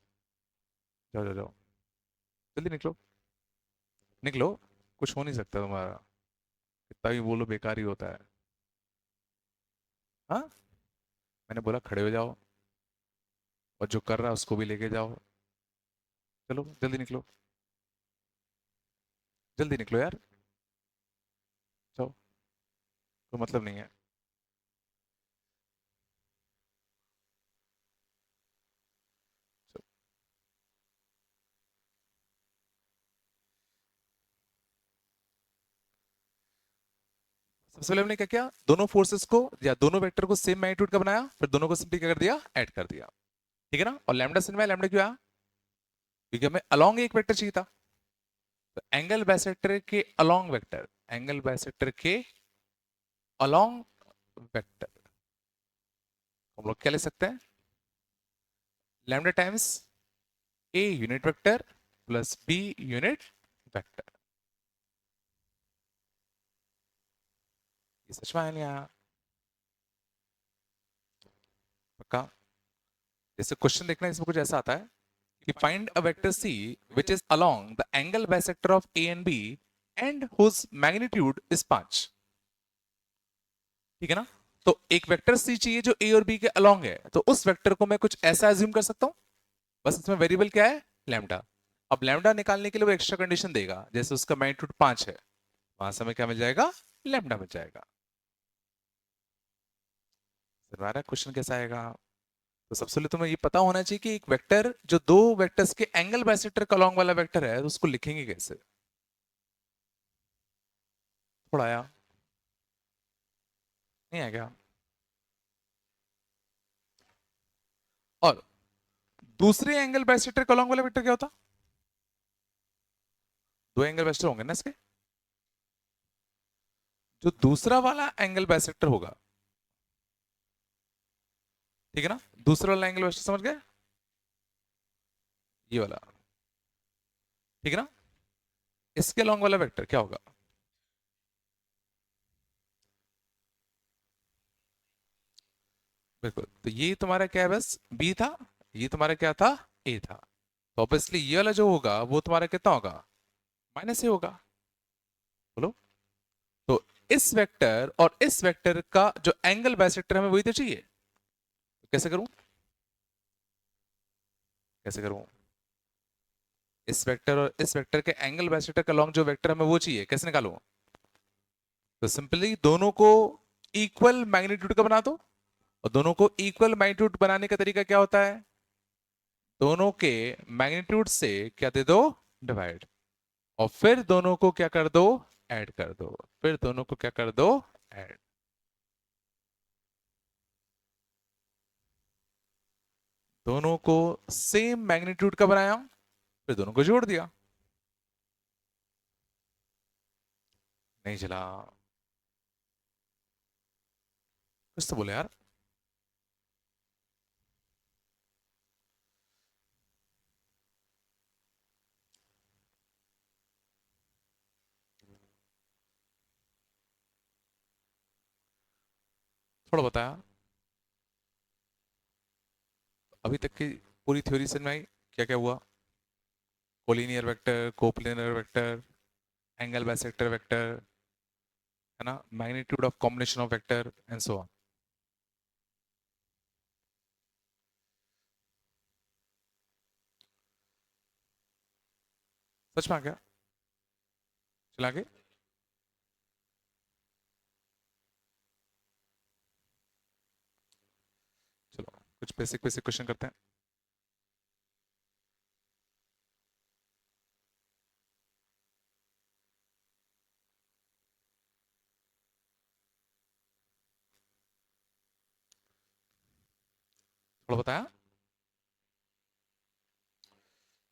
जाओ जाओ जाओ, जल्दी निकलो, निकलो, कुछ हो नहीं सकता तुम्हारा, कितना भी बोलो बेकार ही होता है। हाँ, मैंने बोला खड़े हो जाओ, और जो कर रहा है उसको भी लेके जाओ, चलो जल्दी निकलो, जल्दी निकलो यार, जाओ, कोई मतलब नहीं है। सबसे पहले हमने क्या किया, दोनों फोर्सेस को या दोनों वेक्टर को सेम मैग्नीट्यूड का बनाया, फिर दोनों को सिंपली क्या कर दिया, ऐड कर दिया। ठीक है ना। और लैम्डा से में लैम्डा क्यों आया, क्योंकि हमें अलोंग एक वेक्टर चाहिए था। तो एंगल बाइसेक्टर के अलोंग वेक्टर, एंगल बाइसेक्टर के अलोंग वेक्टर हम लोग क्या ले सकते हैं, lambda times A unit vector plus B unit vector. ये सच में आया नहीं आया, पक्का। जैसे क्वेश्चन देखना, इसमें कुछ ऐसा आता है कि find a vector c which is along the angle bisector of a and b and whose magnitude is 5। ठीक है ना। तो एक वेक्टर सी चाहिए जो ए और बी के अलोंग है, तो उस वेक्टर को मैं कुछ ऐसा एज्यूम कर सकता हूं, बस इसमें वेरिएबल क्या है, लैम्डा। अब लैम्डा निकालने के लिए वो एक्स्ट्रा कंडीशन देगा, जैसे उसका मैग्नीट्यूड 5 है, वहां से हमें क्या मिल जाएगा, लैम्डा मिल जाएगा। दोबारा क्वेश्चन कैसा आएगा, तो सबसे पहले तुम्हें ये पता होना चाहिए कि एक वेक्टर जो दो वेक्टर्स के एंगल बाइसेक्टर का अलोंग वाला वेक्टर है, तो उसको लिखेंगे कैसे। थोड़ा आया, नहीं आ गया। और दूसरे एंगल बाइसेक्टर का अलोंग वाला वेक्टर क्या होता, दो एंगल बाइसेक्टर होंगे ना इसके, जो दूसरा वाला एंगल बाइसेक्टर होगा, ठीक है ना, दूसरा वाला एंगल बाइसेक्टर समझ गए, ये वाला, ठीक है ना, इसके अलोंग वाला वेक्टर क्या होगा, बिल्कुल। तो ये तुम्हारा क्या है, बस बी था, ये तुम्हारा क्या था, ए था। तो ऑब्वियसली ये वाला जो होगा वो तुम्हारा कितना होगा, माइनस ए होगा। बोलो। तो इस वेक्टर और इस वेक्टर का जो एंगल बाइसेक्टर हमें वही तो चाहिए। तो कैसे करूं, कैसे करूं? इस वेक्टर और इस वेक्टर के एंगल बाइसेक्टर का लॉन्ग जो वेक्टर हमें वो चाहिए, कैसे निकालूं? तो सिंपली दोनों को इक्वल मैग्नीट्यूड का बना दो, और दोनों को इक्वल मैग्नीट्यूड बनाने का तरीका क्या होता है? दोनों के मैग्नीट्यूड से क्या दे दो, डिवाइड, और फिर दोनों को क्या कर दो, ऐड कर दो, फिर दोनों को क्या कर दो, ऐड। दोनों को सेम मैग्नीट्यूड का बनाया, फिर दोनों को जोड़ दिया। नहीं चला, कुछ तो बोले यार। थोड़ा बताया। अभी तक की पूरी थ्योरी समझ में आई? क्या क्या हुआ? Collinear vector, coplanar vector, angle bisector vector, है ना, magnitude of combination of vector and so on. सच में आ गया? चला आगे। चलो कुछ बेसिक बेसिक क्वेश्चन करते हैं। थोड़ा बताया।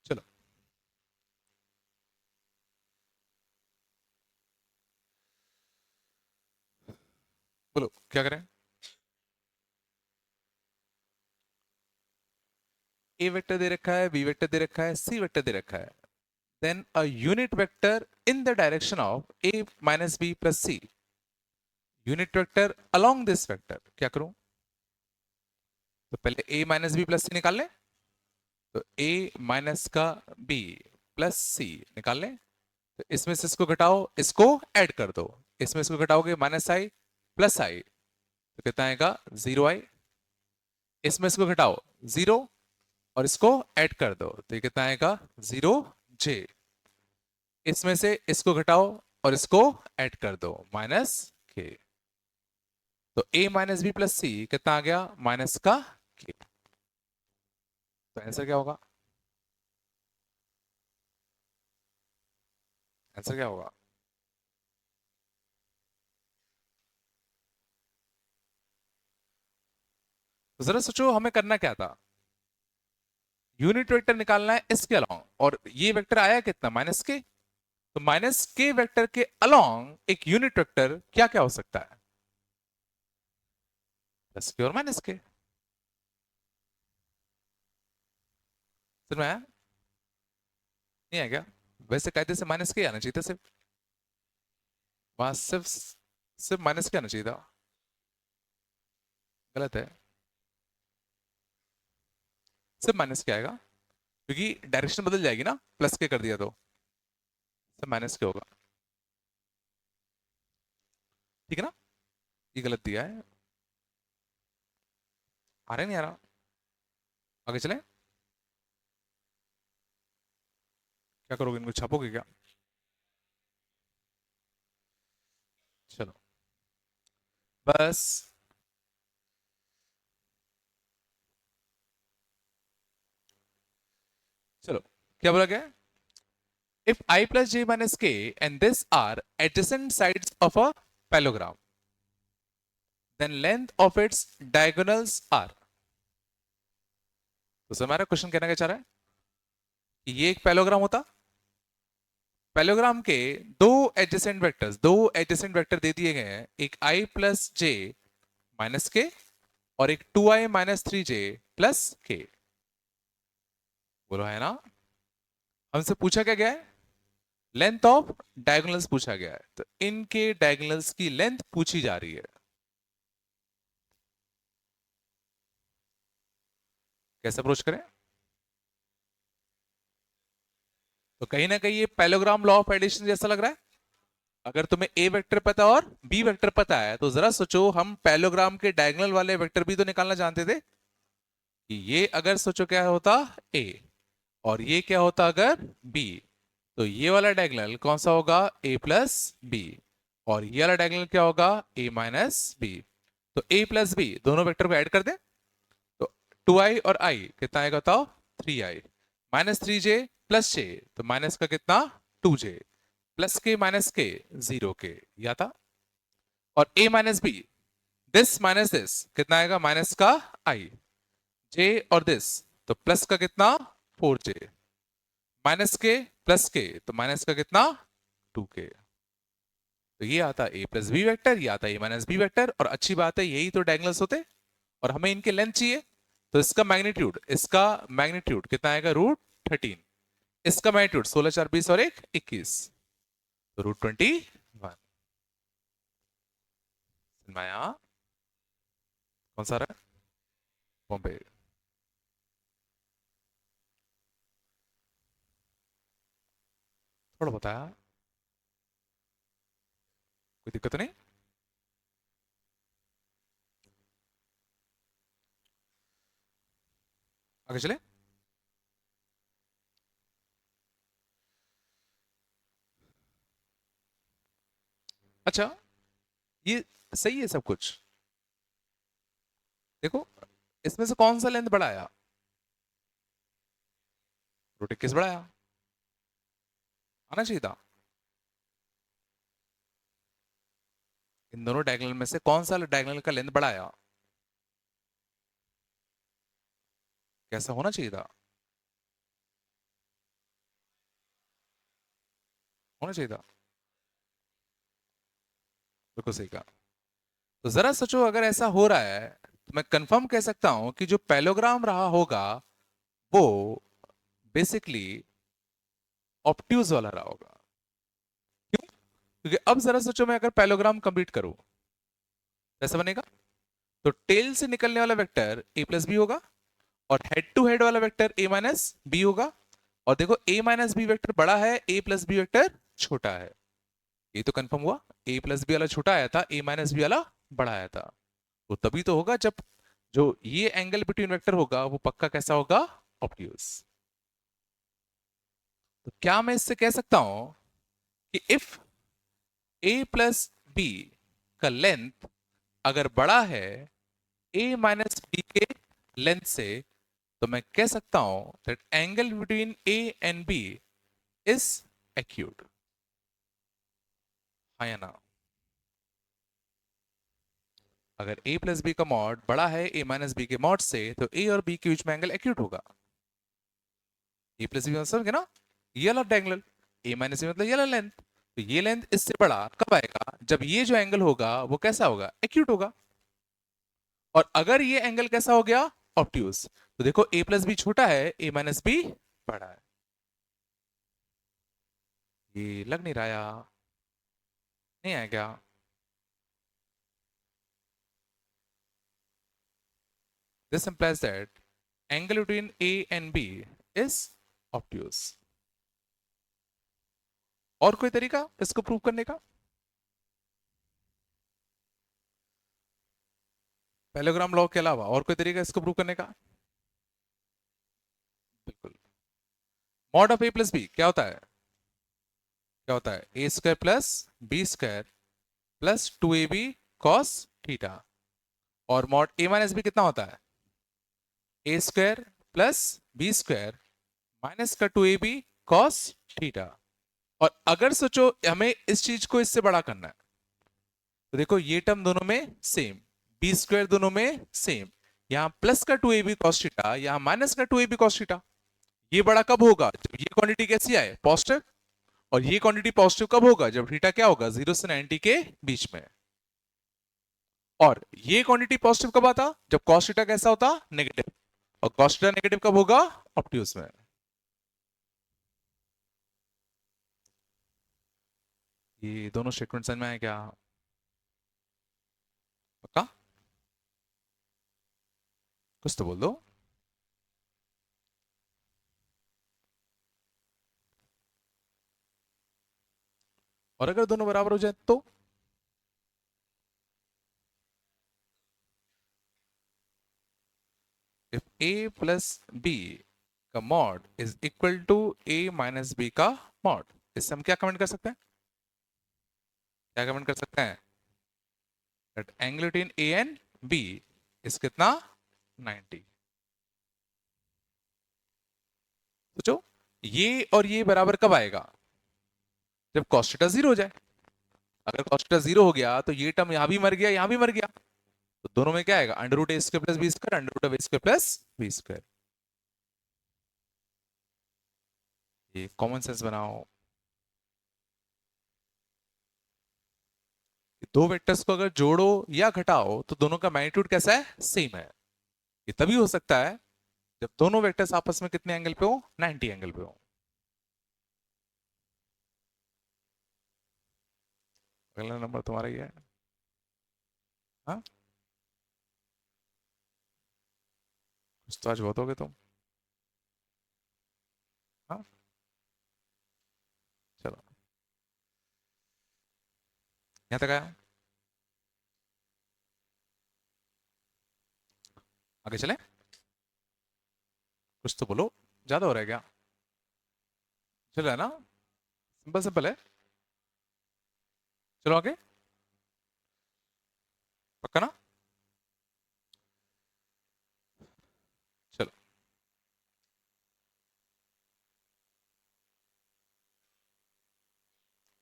चलो बोलो क्या करें। ए वेक्टर दे रखा है, बी वेक्टर दे रखा है, सी वेक्टर दे रखा है। Then a unit vector in the direction of A minus b plus c. Unit vector along this vector, क्या करूं? तो पहले a minus b plus c निकाल लें। तो ए माइनस का बी प्लस सी निकाल लें। तो इसमें से इसको घटाओ, इसको ऐड कर दो। इसमें इसको घटाओगे माइनस आई प्लस आई, तो कितना आएगा, जीरो आई। इसमें इसको घटाओ, जीरो, और इसको ऐड कर दो, तो ये कितना आएगा, जीरो जे। इसमें से इसको घटाओ और इसको ऐड कर दो, माइनस के। तो a माइनस बी प्लस सी कितना आ गया, माइनस का के। तो आंसर क्या होगा? आंसर क्या होगा? तो जरा सोचो हमें करना क्या था। यूनिट वेक्टर निकालना है इसके अलोंग, और ये वेक्टर आया कितना, माइनस के। तो माइनस के वेक्टर के अलोंग एक यूनिट वेक्टर क्या क्या हो सकता है, प्लस के और माइनस के। समझ में आया? नहीं आया क्या? वैसे कायदे से माइनस के आना चाहिए था सिर्फ, वहां सिर्फ सिर्फ माइनस के आना चाहिए था। गलत है, सिर्फ माइनस के आएगा, क्योंकि डायरेक्शन बदल जाएगी ना, प्लस के कर दिया तो सिर्फ माइनस के होगा। ठीक है ना? ये गलत दिया है। आ रहा है नहीं आ रहा? आगे चले। क्या करोगे, इनको छापोगे क्या? चलो बस। चलो क्या बोला गया? If I plus j minus k and this are adjacent sides of a parallelogram, then length of its diagonals are। तो सर हमारा क्वेश्चन कहना क्या चाह रहा है कि ये एक पैलोग्राम होता, पैलोग्राम के दो एडजेसेंट वेक्टर दे दिए गए हैं, एक I प्लस जे माइनस के और एक 2i माइनस थ्री जे प्लस के। बोलो है ना? हमसे पूछा क्या गया है, लेंथ ऑफ डायगोनल्स पूछा गया है, तो इनके डायगोनल्स की लेंथ पूछी जा रही है। कैसे अप्रोच करें? तो कहीं ना कहीं ये पैलोग्राम लॉ ऑफ एडिशन जैसा लग रहा है। अगर तुम्हें ए वेक्टर पता और बी वेक्टर पता है तो जरा सोचो, हम पैरेललोग्राम के डायगोनल वाले वेक्टर भी तो निकालना जानते थे कि ये अगर सोचो क्या होता ए और ये क्या होता अगर बी, तो ये वाला डायगोनल कौन सा होगा ए प्लस बी और ये वाला डायगोनल क्या होगा ए माइनस बी। तो ए प्लस बी दोनों वेक्टर को ऐड कर दें तो 2i और i कितना आएगा बताओ 3i minus 3j plus j, तो माइनस का कितना 2j प्लस के माइनस के 0 के या था। और a minus b this minus this कितना आएगा माइनस का i j और दिस तो प्लस का कितना 4j माइनस के प्लस के तो माइनस का कितना 2k। तो ये आता a प्लस बी वैक्टर, ये आता a माइनस बी वैक्टर। और अच्छी बात है यही तो डायगोनल्स होते और हमें इनके लेंथ चाहिए, तो इसका मैग्नीट्यूड कितना आएगा √13, इसका मैग्नीट्यूड 16 4 20 और 1 21, तो √21। माया कौन सा रहा है बॉम्बे। थोड़ा बताया कोई दिक्कत नहीं। आगे चले। अच्छा ये सही है सब कुछ, देखो इसमें से कौन सा लेंथ बढ़ाया √21 बढ़ाया, आना चाहिए था। इन दोनों डायगोनल में से कौन सा डायगोनल का लेंथ बढ़ाया, कैसा होना चाहिए था, होना चाहिए था। बिल्कुल सही कहा। तो जरा सोचो अगर ऐसा हो रहा है तो मैं कंफर्म कह सकता हूं कि जो पैलोग्राम रहा होगा वो बेसिकली ऑब्ट्यूज वाला रहा होगा। क्यों? क्योंकि अब जरा सोचो मैं अगर पैलोग्राम कंप्लीट करूं कैसा बनेगा, तो टेल से निकलने वाला वेक्टर ए प्लस बी होगा और हेड टू हेड वाला वेक्टर ए माइनस बी होगा। और देखो ए माइनस बी वेक्टर बड़ा है, ए प्लस बी वेक्टर छोटा है, ये तो कंफर्म हुआ। ए प्लस बी वाला छोटा आया था, ए माइनस बी वाला बड़ा आया था। तो तभी तो होगा जब जो ये एंगल बिटवीन वेक्टर होगा वो पक्का कैसा होगा ऑब्ट्यूज। तो क्या मैं इससे कह सकता हूं कि इफ ए प्लस बी का लेंथ अगर बड़ा है ए माइनस बी के लेंथ से, तो मैं कह सकता हूं that angle between a and b is acute. हाँ या ना? अगर a प्लस बी का मॉड बड़ा है a माइनस बी के मॉड से तो a और b के बीच में एंगल एक्यूट होगा। a प्लस बी मतलब ना ये वाला डायगोनल, a माइनस बी मतलब ये वाला लेंथ, तो ये लेंथ इससे बड़ा कब आएगा जब ये जो एंगल होगा वो कैसा होगा एक्यूट होगा। और अगर ये एंगल कैसा हो गया ऑब्ट्यूज, तो देखो a प्लस बी छोटा है a माइनस बी बड़ा है। ये लग नहीं रहा यार, नहीं आया क्या? This implies that angle between A and B is obtuse. और कोई तरीका इसको प्रूव करने का? पैरेललोग्राम लॉ के अलावा और कोई तरीका इसको प्रूव करने का? बिल्कुल। Mod of A plus B क्या होता है, क्या होता है A square plus B square plus 2ab cos theta. और मॉड ए माइनस बी कितना होता है A square plus B square minus का 2ab कॉस थीटा। और अगर सोचो हमें इस चीज को इससे बड़ा करना है, तो देखो ये टर्म दोनों में सेम, बी स्क्वायर दोनों में सेम, यहां प्लस का 2ab cos थीटा, यहां माइनस का 2ab cos थीटा। ये बड़ा कब होगा जब ये क्वांटिटी कैसी आए पॉजिटिव, और ये क्वांटिटी पॉजिटिव कब होगा जब थीटा क्या होगा 0 से 90 के बीच में। और ये क्वांटिटी पॉजिटिव कब आता जब cos थीटा कैसा होता नेगेटिव, और cos थीटा नेगेटिव कब होगा ऑब्ट्यूज में। ये दोनों स्टेटमेंट समझ में आए क्या? पक्का? कुछ तो बोल दो। और अगर दोनों बराबर हो जाए तो इफ a प्लस b का mod is equal to a minus b का मॉड, इससे हम क्या कमेंट कर सकते हैं, क्या कमेंट कर सकते हैं, that angle between a and b इस कितना 90। सोचो ये और ये बराबर कब आएगा, जब cos थीटा 0 हो जाए। अगर cos थीटा 0 हो गया तो ये टर्म यहां भी मर गया, यहां भी मर गया, तो दोनों में क्या आएगा, under root a square plus B square, under root of a square plus B square. ये कॉमन सेंस बनाओ। दो वेक्टर्स को अगर जोड़ो या घटाओ तो दोनों का मैग्नीट्यूड कैसा है, सेम है। ये तभी हो सकता है जब दोनों वेक्टर्स आपस में कितने एंगल पे हो, 90 एंगल पे हो। अगला नंबर तुम्हारा ही है। हाँ, कुछ तो आज बहुत हो गए तुम। हाँ, चलो यहाँ तक आया, आगे चले, कुछ तो बोलो, ज्यादा हो रहा है क्या, चल रहा है ना, सिंपल सिंपल है, चलो आगे, पक्का ना, चलो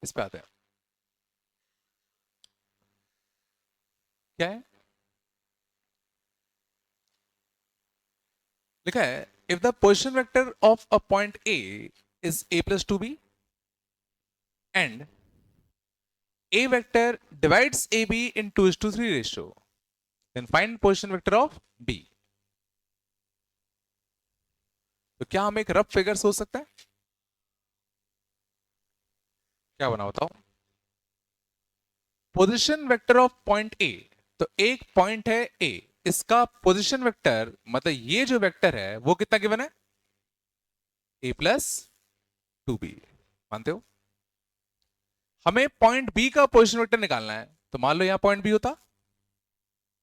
इस पे आते हैं। क्या है, लिखा है if the position vector of a point a is a plus two b and a vector divides ab in 2:3 ratio, then find position vector of b। तो क्या हम एक रफ फिगर सोच सकते हैं, क्या बना बताओ, position vector of point A, तो एक पॉइंट है ए, इसका पोजीशन वेक्टर मतलब ये जो वेक्टर है वो कितना गिवन है, a प्लस टू बी, मानते हो। हमें पॉइंट बी का पोजीशन वेक्टर निकालना है, तो मान लो यहां पॉइंट बी होता,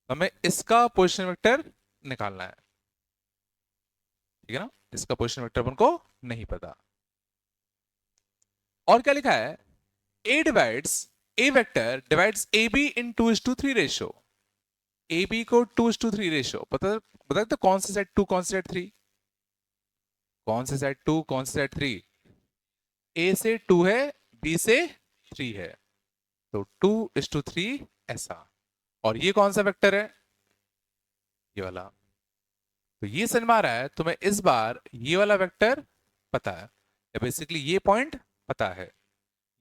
हमें इसका पोजीशन वेक्टर निकालना है, ठीक है ना, इसका पोजीशन वेक्टर अपन को नहीं पता। और क्या लिखा है, A divides A vector divides AB in 2:3 ratio, AB को 2:3 रेशियो, बता तो कौन से सेट 2 कौन से सेट 3, कौन से सेट 2 कौन से सेट 3, A से 2 है, B से 3 है, तो 2:3 ऐसा। और ये कौन सा वेक्टर है, ये वाला। तो ये समझ में आ रहा है तुम्हें इस बार ये वाला वेक्टर पता है, या बेसिकली ये पॉइंट पता है,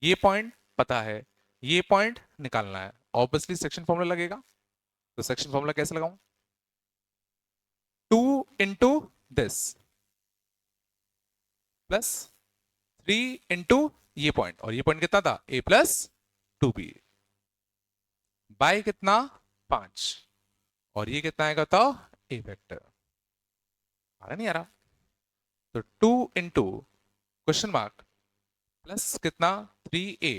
ये पॉइंट पता है, ये पॉइंट निकालना है, ऑब्वियसली सेक्शन फॉर्मूला लगेगा। तो सेक्शन फॉर्मूला कैसे लगाऊं, 2 इंटू दिस प्लस 3 इंटू ये पॉइंट, और ये पॉइंट कितना था, a plus two b, by कितना 5, और ये कितना आएगा बताओ, a वेक्टर, आ रहा नहीं आ रहा, तो 2 इंटू क्वेश्चन मार्क प्लस कितना 3a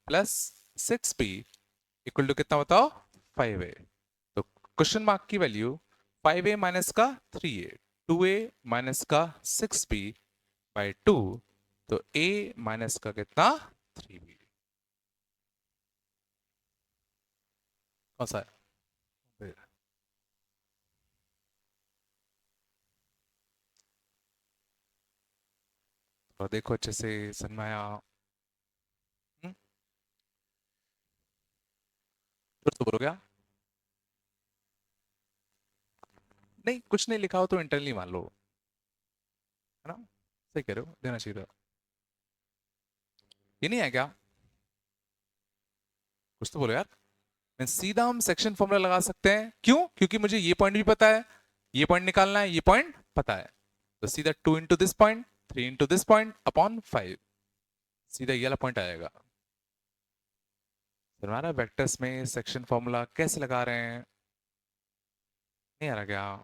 plus 6b equal to कितना बताओ 5a। तो क्वेश्चन मार्क की वैल्यू 5a माइनस का 3a, 2a माइनस का 6b बाई 2, तो a माइनस का कितना 3b, कौन सा है, तो देखो अच्छे से समझ में आया। हम्म, फिर तो बोलो क्या, नहीं कुछ नहीं लिखा हो तो इंटरनली मान लो, है ना, सही कह रहे हो, देना चाहिए था। ये नहीं है क्या, कुछ तो बोलो यार। सीधा हम सेक्शन फॉर्मूला लगा सकते हैं, क्यों, क्योंकि मुझे ये पॉइंट भी पता है, ये पॉइंट निकालना है, ये पॉइंट पता है, तो सीधा 2 into this point 3 into this point upon 5, सीधा ये वाला पॉइंट आएगा। फिर हमारा वेक्टर्स में सेक्शन फॉर्मूला कैसे लगा रहे हैं, नहीं आ रहा क्या,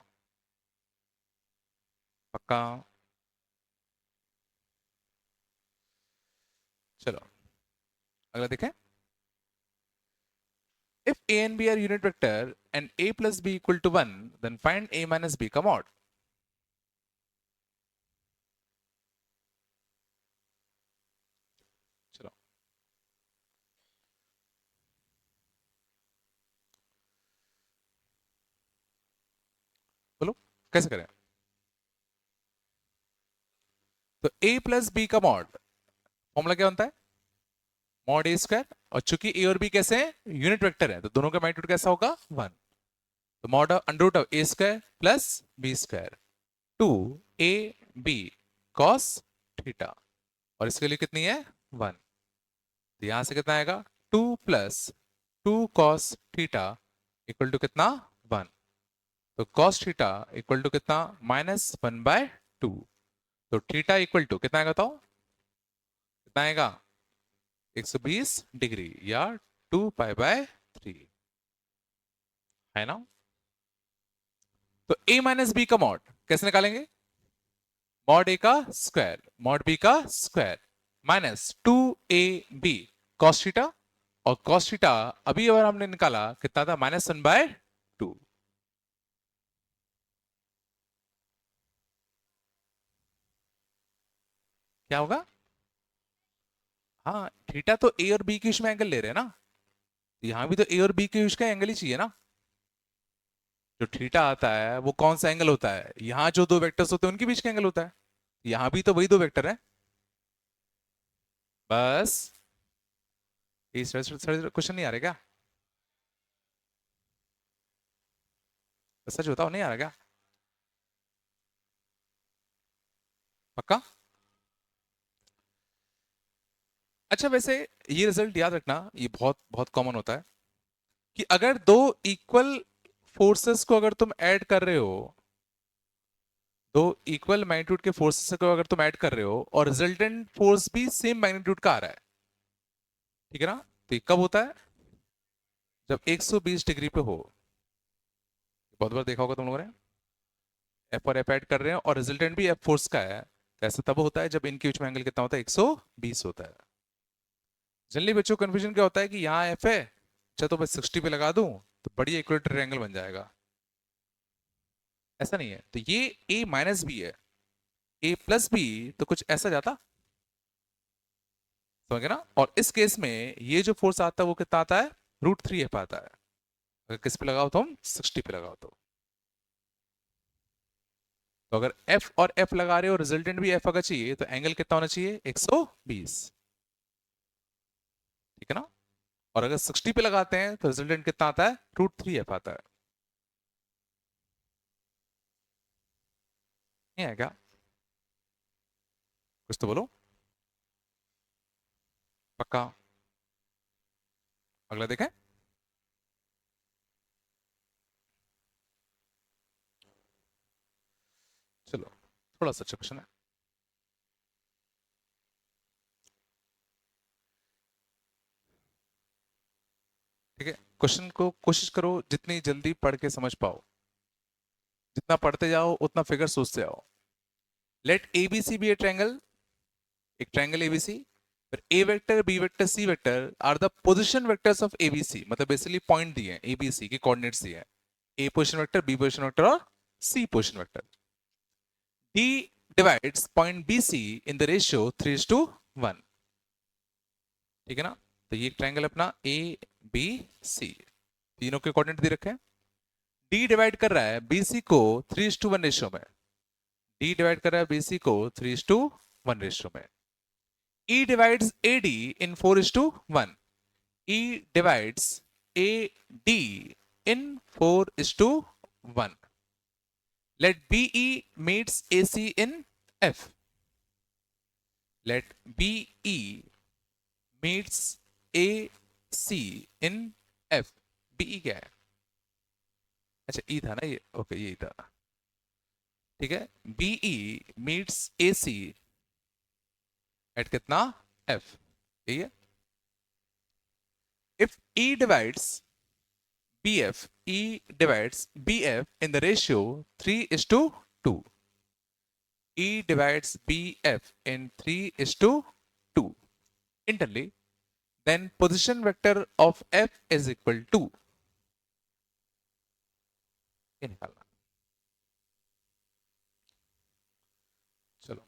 पक्का, चलो अगला देखें, if a and b are unit vector and a plus b equal to 1, then find a minus b का mod. चलो बोलो कैसे करें. तो a प्लस b का मॉड फॉर्मूला क्या बनता है, मॉड ए स्क्वायर, और चूंकि ए और बी कैसे हैं, यूनिट वेक्टर है, तो दोनों का मैग्नीट्यूड कैसा होगा, 1. तो mod under root of a square plus B square 2ab cos theta, और इसके लिए कितनी है 1. तो यहां से कितना आएगा 2 plus 2 cos theta equal to कितना 1. तो cos थीटा इक्वल टू कितना -1/2. तो थीटा इक्वल टू कितना आएगा बताओ, कितना आएगा 120 डिग्री या 2π/3 है ना. तो a माइनस बी का मॉड कैसे निकालेंगे, मॉड ए का स्क्वायर मॉड बी का square minus 2ab cos theta, और cos थीटा अभी अगर हमने निकाला कितना था -1/2. क्या होगा, हाँ थीटा तो ए और बी के बीच में एंगल ले रहे हैं ना, यहां भी तो ए और बी के बीच का एंगल ही चाहिए ना. जो थीटा आता है वो कौन सा एंगल होता है, यहां जो दो वेक्टर्स होते हैं उनके बीच का एंगल होता है, यहां भी तो वही दो वेक्टर है. बस ये क्वेश्चन नहीं आ रहा क्या, सच बताओ नहीं आ रहा क्या, पक्का. अच्छा वैसे ये रिजल्ट याद रखना, ये बहुत बहुत कॉमन होता है कि अगर दो इक्वल फोर्सेस को अगर तुम ऐड कर रहे हो, दो इक्वल मैग्नीट्यूड के फोर्सेस को अगर तुम ऐड कर रहे हो और रिजल्टेंट फोर्स भी सेम मैग्नीट्यूड का आ रहा है, ठीक है ना, तो ये कब होता है, जब 120 डिग्री पे हो. बहुत बार देखा होगा तुम लोगों ने, एफ और एफ ऐड कर रहे हैं और रिजल्टेंट भी एफ फोर्स का है, तो ऐसा तब होता है जब इनके बीच में एंगल कितना होता है 120 होता है. जनरली बच्चों को कंफ्यूजन क्या होता है कि यहाँ एफ है, अच्छा तो मैं 60 पे लगा दूं तो बढ़िया इक्वेटर एंगल बन जाएगा, ऐसा नहीं है. तो ये a माइनस बी है, a प्लस बी तो कुछ ऐसा जाता, समझ गए ना. और इस केस में ये जो फोर्स आता है वो कितना आता है √3f आता है, अगर किस पे लगाओ तो हम 60 पे लगाओ तो अगर f और f लगा रहे हो रिजल्टेंट भी f अगर चाहिए तो एंगल कितना होना चाहिए 120, ठीक है ना. और अगर 60 पे लगाते हैं तो रिजल्टेंट कितना आता है √3f आता है. नहीं है क्या, कुछ तो बोलो, पक्का. अगला देखें, चलो थोड़ा सा अच्छा क्वेश्चन है. ठीक है, क्वेश्चन को कोशिश करो जितनी जल्दी पढ़ के समझ पाओ, जितना पढ़ते जाओ उतना फिगर सोचते जाओ. Let ABC be a triangle, एक triangle ABC, A vector B vector C vector are the position vectors of ABC, मतलब बेसिकली पॉइंट दिए हैं एबीसी के कोऑर्डिनेट्स दिए हैं, A position vector B position vector और C position vector. D divides point BC in the ratio 3:1, ठीक है ना. तो ये ट्रायंगल अपना ए बी सी, तीनों के कोऑर्डिनेट दे रखे हैं. डी डिवाइड कर रहा है बीसी को 3:1 रेशियो में, डी डिवाइड कर रहा है बीसी को 3:1 रेशियो में. E divides AD in 4:1. E divides AD in 4:1. Let BE meets AC in F. Let BE meets AC in F. BE क्या है, अच्छा E था ना ये, ओके ये था, ठीक है. BE meets AC एट कितना F, यही है. If E divides BF, E divides BF in the ratio 3:2. E divides BF in 3:2. Internally, then position vector of f is equal to, ये निकालना। चलो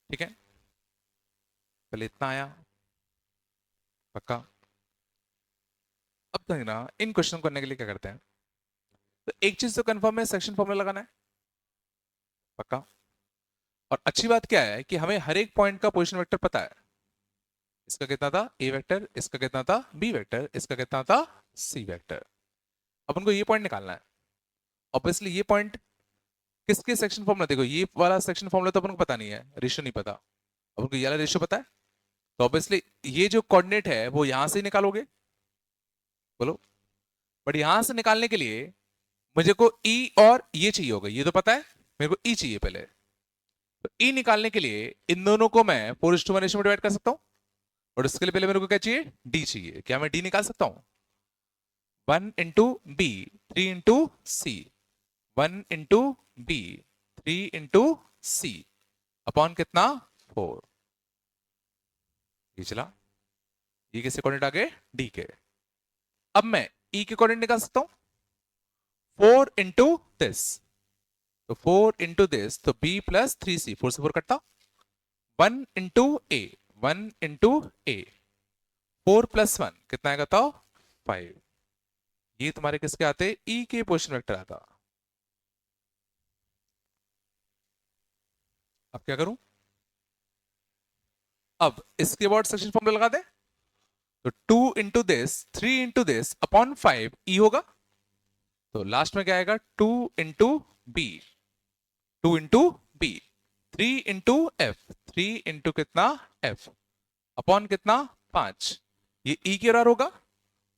ठीक है, पहले इतना आया, पक्का। अब तक ना इन क्वेश्चन करने के लिए क्या करते हैं, तो एक चीज तो कंफर्म है, सेक्शन फॉर्मूला लगाना है, पक्का। और अच्छी बात क्या है कि हमें हर एक पॉइंट का पोजीशन वेक्टर पता है। इसका कितना था ए वेक्टर, इसका कितना था बी वेक्टर, इसका कितना था सी वेक्टर। अब उनको ये पॉइंट निकालना है। ऑब्वियसली ये पॉइंट किसके सेक्शन फॉर्मूला, देखो ये वाला सेक्शन फॉर्मूला तो अपन को पता नहीं है, रेशियो नहीं पता। अब उनको ये वाला रेशियो पता है, तो ऑब्वियसली ये जो कोऑर्डिनेट है वो यहां से निकालोगे, बोलो। बट यहां से निकालने के लिए मुझे को ई और ये चाहिए होगा, ये तो पता है मेरे को ई चाहिए पहले। तो ई निकालने के लिए इन दोनों को मैं 4:1 रेशियो में डिवाइड कर सकता हूं, और इसके लिए पहले मेरे को क्या चाहिए, डी चाहिए। क्या मैं डी निकाल सकता हूं, 1 × बी 3 × सी, 1 × बी 3 × सी अपॉन कितना 4। ये चला, ये किसके कोऑर्डिनेट आ गए, डी के। अब मैं ई के कोऑर्डिनेट निकाल सकता हूं, 4 × दिस, तो 4 × दिस, तो b + 3c, 4 से 4 कटता, 1 × a, 1 × a, 4 + 1 कितना आएगा, तो 5। ये तुम्हारे किसके आते, ई के पोजीशन वेक्टर आता। अब क्या करूं, अब इसके बाद सेक्शन फॉर्मूला लगा दे, तो 2 × दिस 3 × दिस अपॉन 5 ई होगा। तो लास्ट में क्या आएगा, 2 × बी, 2 × बी, 3 × f, 3 × कितना f अपॉन कितना 5। ये ई की एरर होगा,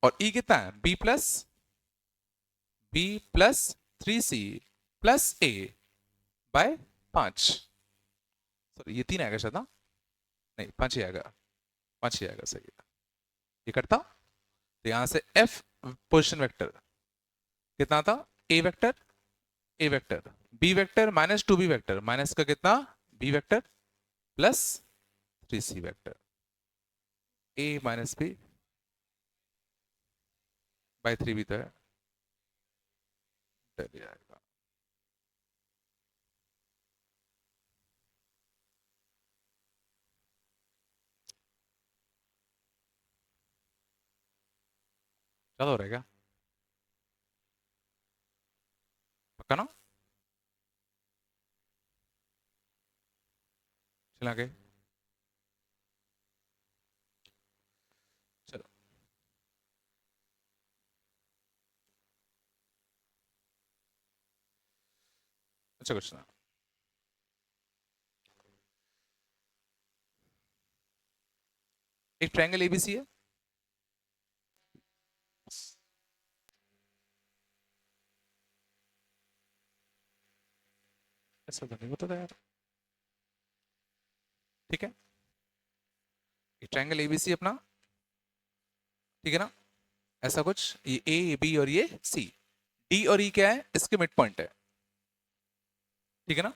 और ई कितना है, b+3c + a/5। सॉरी ये 3 आएगा शायद ना, नहीं 5 ही आएगा, 5 ही आएगा, सही है। ये करता, तो यहां से f पोजीशन वेक्टर कितना था, a vector, a vector, b vector -2b vector, minus का कितना b vector plus 3c vector, a - b/3 भी तो है, चलिए आएगा। ज्यादा हो रहा है क्या, पक्का ना, चला गए, चलो। अच्छा क्वेश्चन, एक ट्रायंगल एबीसी है, ऐसा तो नहीं होता था यार, ठीक है। एक ट्रायंगल एबीसी अपना, ठीक है ना, ऐसा कुछ, ये ए बी और ये सी, डी और ई क्या है, इसके मिड पॉइंट है, ठीक है ना।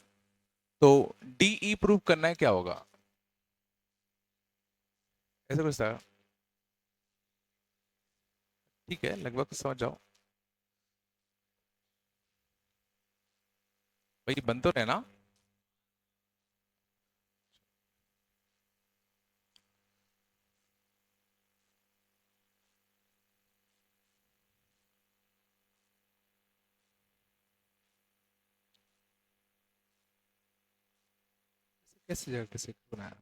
तो डी ई प्रूव करना है, क्या होगा, ऐसा कुछ था, ठीक है, लगभग समझ जाओ। भाई बन तो रहे ना, कैसे जगह कैसे बनाया,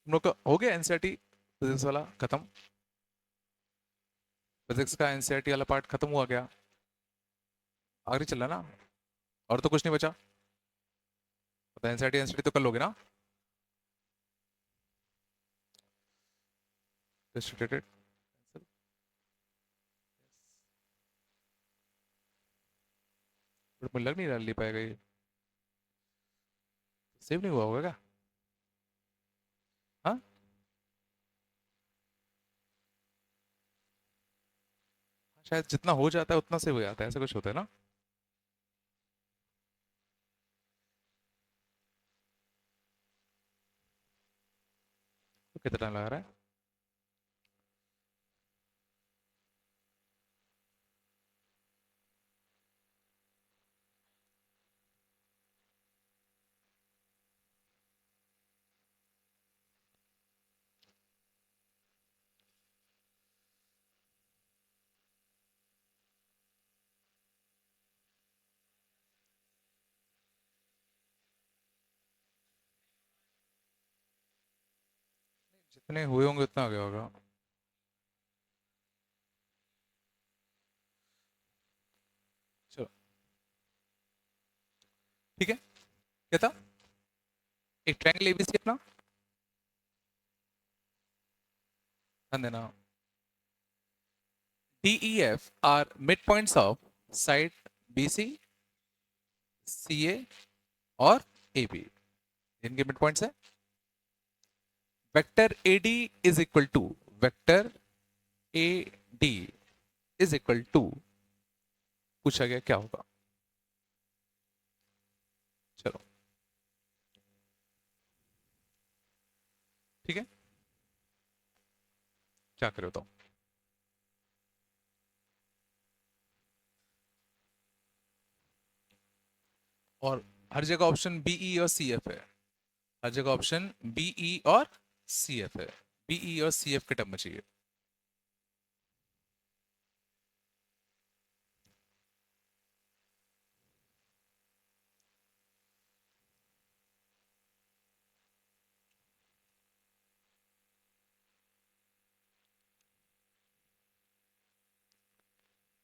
तुम लोग का हो गया एनसीईआरटी फिजिक्स वाला खत्म, फिजिक्स का एनसीईआरटी वाला पार्ट खत्म हुआ क्या, आखिरी चल रहा ना, और तो कुछ नहीं बचा, तो एनसीईआरटी एनसीईआरटी तो कर लोगे ना, रिस्ट्रिक्टेड, बट मुझे लग नहीं रहा ले पाएगा ये, सेव नहीं हुआ होगा क्या, हाँ शायद जितना हो जाता है उतना से हो जाता है, ऐसा कुछ होता है ना। तो कितना टाइम लगा रहा है? जितने हुए होंगे उतना आ गया होगा। चलो ठीक है। क्या था? एक ट्रायंगल एबीसी अपना, ध्यान देना। DEF are mid points of side BC, CA और AB, इनके मिड पॉइंट्स है। Vector AD is equal to, vector AD is equal to, पूछा गया क्या होगा। चलो ठीक है, क्या करो तो। और हर जगह ऑप्शन BE और CF है, हर जगह ऑप्शन BE और CF है। BE और CF के टर्म में चाहिए।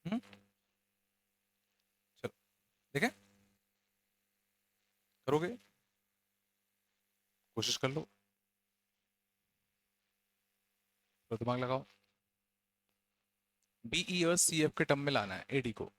हम्म, चलो देखें, करोगे, कोशिश कर लो, तो दिमाग लगाओ। BE और CF के टर्म में लाना है AD को।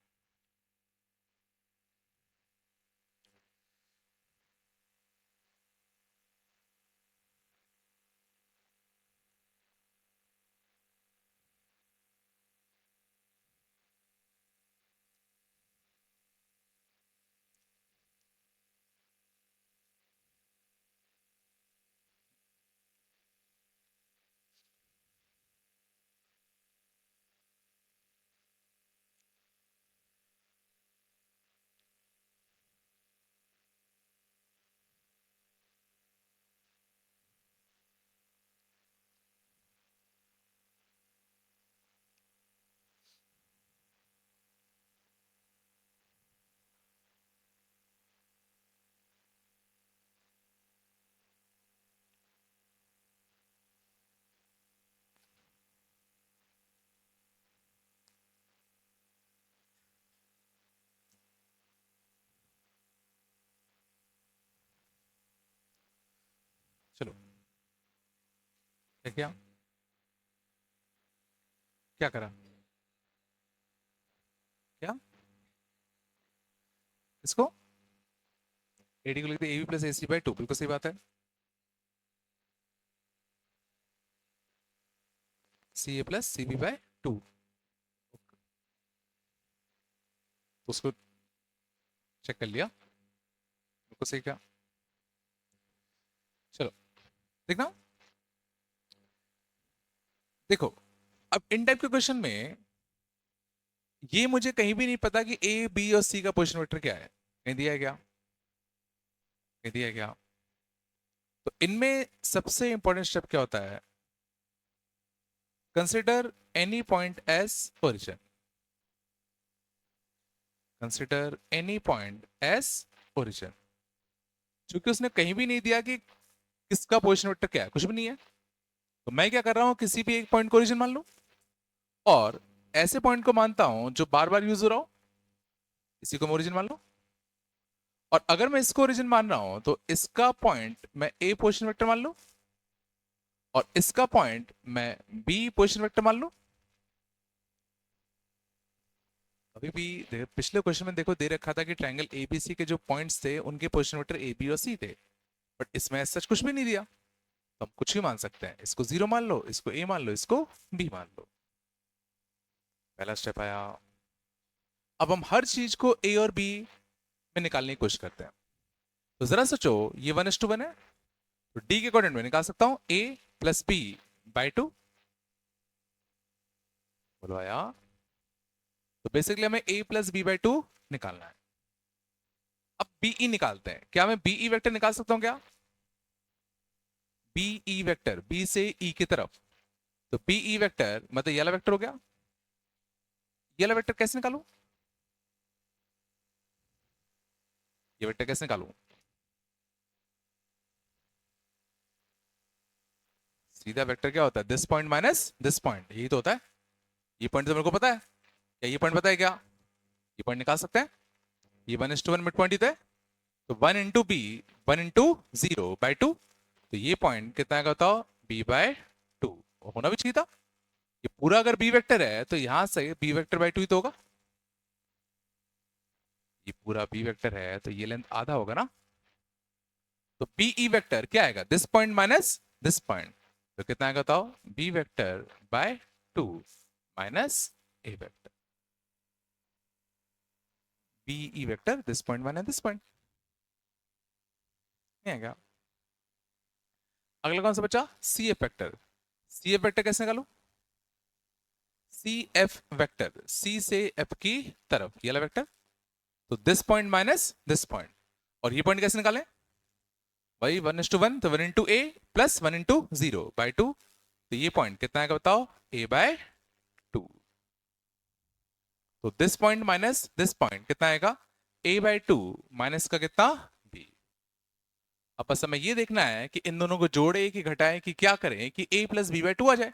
चलो क्या, क्या करा, क्या इसको AD को लिखते AB प्लस AC बाई 2, बिल्कुल सही बात है। CA प्लस CB बाई 2, तो उसको चेक कर लिया, बिल्कुल सही क्या। चलो देखना, देखो अब इन टाइप के क्वेश्चन में ये मुझे कहीं भी नहीं पता कि A, B और C का पोजीशन वेक्टर क्या है, कहीं दिया है क्या, कहीं दिया है क्या। तो इनमें सबसे इंपॉर्टेंट स्टेप क्या होता है, consider any point as origin, consider any point as origin. क्योंकि उसने कहीं भी नहीं दिया कि किसका पोजीशन वेक्टर क्या है, कुछ भी नहीं है, तो मैं क्या कर रहा हूं, किसी भी एक पॉइंट को ओरिजिन मान लूं, और ऐसे पॉइंट को मानता हूं जो बार बार यूज हो रहा हो, इसी को मैं ओरिजिन मान लूं। और अगर मैं इसको ओरिजिन मान रहा हूं तो इसका पॉइंट मैं ए पोजीशन वेक्टर मान लूं, और इसका पॉइंट मैं बी पोजीशन वेक्टर मान लूं। अभी भी पिछले क्वेश्चन में देखो दे रखा था कि ट्रायंगल एबीसी के जो पॉइंट्स थे उनके पोजीशन वेक्टर ए बी और सी थे, बट इसमें सच कुछ भी नहीं दिया, तो हम कुछ भी मान सकते हैं, इसको 0 मान लो, इसको ए मान लो, इसको बी मान लो। पहला स्टेप आया। अब हम हर चीज को ए और बी में निकालने की कोशिश करते हैं। तो जरा सोचो, ये 1:1 है, तो डी के कोऑर्डिनेट में निकाल सकता हूं ए प्लस बी बाई टू। बोलो आया। तो बेसिकली हमें ए प्लस बी बाई टू निकालना है। अब बीई निकालते हैं। क्या मैं बीई वेक्टर निकाल सकता हूं क्या? बीई वेक्टर, बी से ई की तरफ। तो बीई वेक्टर मतलब ये वाला वेक्टर हो गया। ये वाला वेक्टर कैसे निकालूं? ये वेक्टर कैसे निकालूं? सीधा वेक्टर क्या होता है? This point minus this point, यही तो होता है। ये पॉइंट तो मेरे को पता है। क्या ये पॉइंट पता है क्या? ये पॉइंट निकाल सकते हैं। ये 1:1 मिड पॉइंट ही तो है। तो 1 इंटू बी, 1 इंटू 0/2। तो ये पॉइंट कितना का बताओ? b/2 होना भी चाहिए था। ये पूरा अगर बी वेक्टर है तो यहां से बी वेक्टर बाई टू ही तो होगा। ये पूरा बी वेक्टर है तो ये लेंथ आधा होगा ना। तो बीई वेक्टर क्या आएगा? This point minus this point. तो कितना आएगा बताओ? B vector by 2 minus a vector. BE vector this point minus this point. नहीं आएगा। अगला कौन सा बचा? C F vector. C F vector कैसे निकालू? सी एफ वेक्टर, सी से एफ की तरफ ये वाला वेक्टर। तो this point minus this point. और ये पॉइंट कैसे निकालें? भाई 1:1, तो 1 इंटू ए प्लस 1 इंटू 0/2। तो ये पॉइंट कितना आएगा बताओ? a/2। तो this point minus this point कितना आएगा? a/2 माइनस का कितना? b। अब बस हमें ये देखना है कि इन दोनों को जोड़े कि घटाए कि क्या करें कि a प्लस b/2 आ जाए।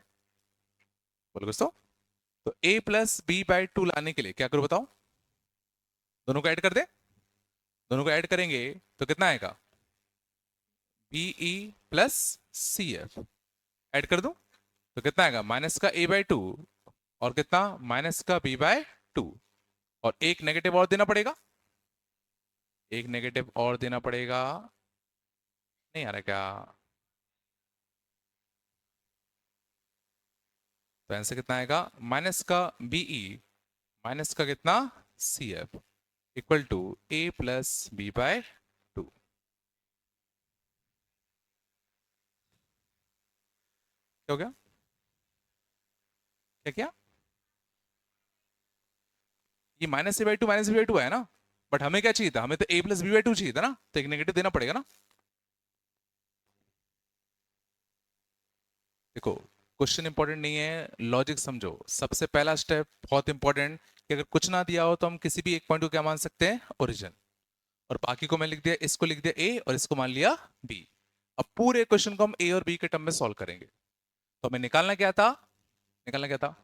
बोलो दोस्तों। तो a प्लस b/2 लाने के लिए क्या करूं बताओ? दोनों को ऐड कर दे। दोनों को ऐड करेंगे तो कितना आएगा? BE plus C F. Add कर दूं तो कितना आएगा? माइनस का a/2 और कितना? माइनस का b/2। और एक नेगेटिव और देना पड़ेगा। एक नेगेटिव और देना पड़ेगा। नहीं आ रहा क्या? तो आंसर कितना आएगा? माइनस का बीई माइनस का कितना? C F equal to a plus b/2। क्या हो गया? क्या क्या? ये माइनस a/2 है ना। बट हमें क्या चाहिए था? हमें तो a प्लस b/2 चाहिए था ना, तो एक नेगेटिव देना पड़ेगा ना। देखो, क्वेश्चन इंपॉर्टेंट नहीं है, लॉजिक समझो। सबसे पहला स्टेप बहुत इंपॉर्टेंट, कि अगर कुछ ना दिया हो तो हम किसी भी एक पॉइंट को क्या मान सकते हैं? ओरिजिन। और बाकी को मैं लिख दिया, इसको लिख दिया ए और इसको मान लिया बी। अब पूरे क्वेश्चन को हम ए और बी के टर्म में सॉल्व करेंगे। तो हमें निकालना क्या था? निकालना क्या था?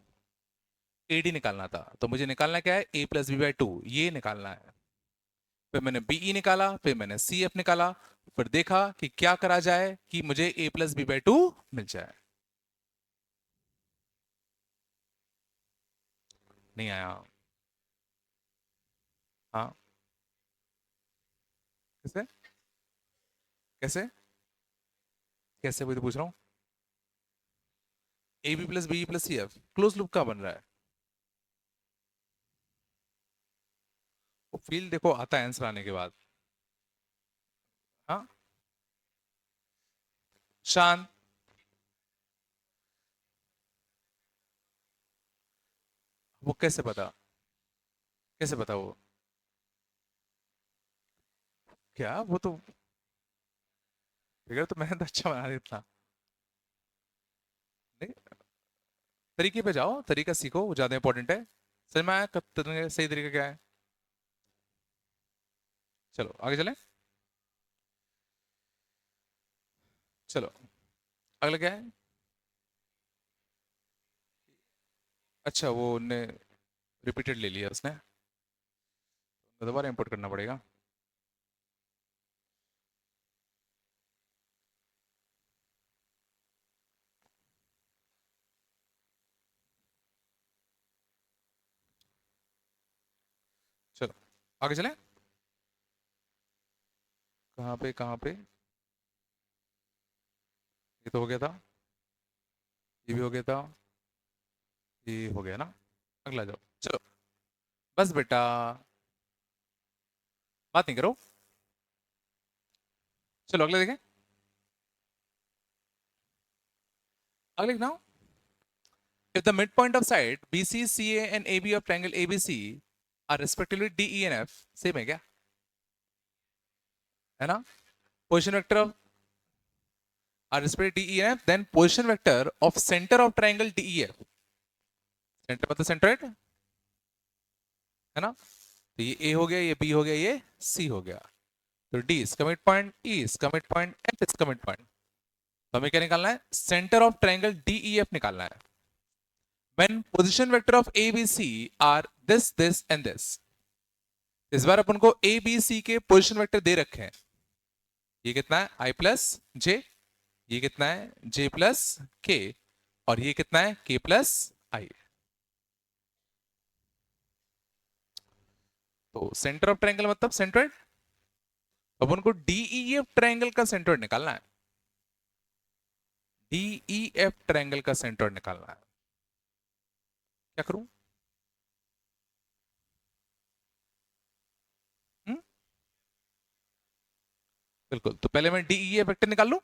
एडी निकालना था। तो मुझे निकालना क्या है? a प्लस b/2, ये निकालना है। फिर मैंने बीई निकाला, फिर मैंने सी एफ निकाला। फिर देखा कि क्या करा जाए कि मुझे a प्लस b/2 मिल जाए। नहीं आया। हाँ। कैसे? कैसे? कैसे वही तो पूछ रहा हूँ। A B plus B plus C F close loop का बन रहा है। वो फील्ड देखो आता है आंसर आने के बाद। हाँ। शांत। वो कैसे पता? कैसे पता वो? क्या वो तो फिगर तो मैंने तो अच्छा बना दिया था। नहीं, तरीके पे जाओ, तरीका सीखो, वो ज्यादा इंपॉर्टेंट है। समझ में आया सही तरीका क्या है? चलो आगे चलें। चलो अगला क्या है? अच्छा, वो ने रिपीटेड ले लिया उसने, तो दोबारा इंपोर्ट करना पड़ेगा। चलो आगे चलें। कहाँ पे कहाँ पे? ये तो हो गया था। ये भी हो गया था। ये हो गया ना। अगला जाओ, चलो बस बेटा, बात नहीं करो। चलो अगले देखें। अगले ना, if the midpoint of side BC, CA and AB of triangle ABC are respectively DE and F, same है क्या, है ना? Position vector of are respectively DE and F, then position vector of center of triangle DEF, center मतलब centroid, है ना? तो ये A हो गया, ये B हो गया, ये C हो गया। तो D इसका मिड पॉइंट, E इसका मिड पॉइंट, F इसका मिड पॉइंट। तो हमें क्या निकालना है? सेंटर ऑफ ट्रायंगल DEF निकालना है। When position vector of ABC are this and this, इस बार अपन को A B C के पोजिशन वेक्टर दे रखे हैं। ये कितना है? I प्लस J, ये कितना है? J प्लस K, और ये कितना है? K plus I। तो सेंटर ऑफ ट्रायंगल मतलब सेंट्रोइड, अपन को DEF ट्रायंगल का सेंट्रोइड निकालना है। DEF ट्रायंगल का सेंट्रोइड निकालना है। क्या करूं? हुँ? बिल्कुल, तो पहले मैं DEF वेक्टर निकाल लूं।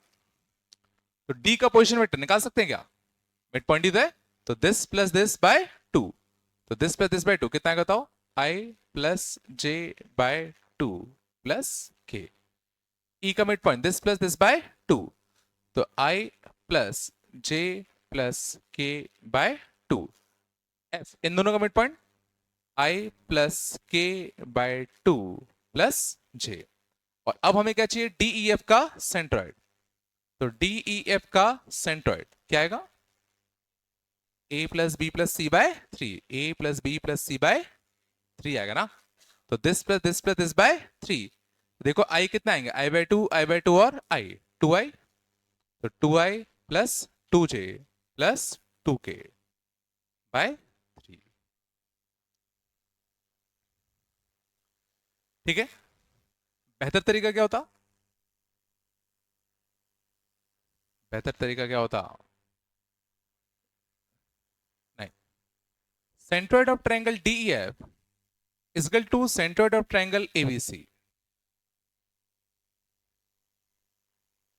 तो D का पोजीशन वेक्टर निकाल सकते हैं क्या? मिड पॉइंट ही तो है। तो दिस प्लस दिस बाय 2, तो दिस प्लस दिस बाय 2 कितना है बताओ? I plus J by 2 plus K। E का mid point this plus this by 2, तो I plus J plus K by 2। F इन दोनों का mid point I plus K by 2 plus J। और अब हमें क्या चाहिए? DEF का सेंट्रॉइड। तो DEF का सेंट्रॉइड क्या आएगा? A plus B plus C by 3, A plus B plus C by 3 आएगा ना? तो this plus this plus this by 3। देखो I कितना आएंगे? I बाय टू और I 2I, तो 2I plus 2J plus 2K bye 3। ठीक है, बेहतर तरीका क्या होता? बेहतर तरीका क्या होता? नहीं, centroid of triangle DEF is equal to centroid of triangle ABC।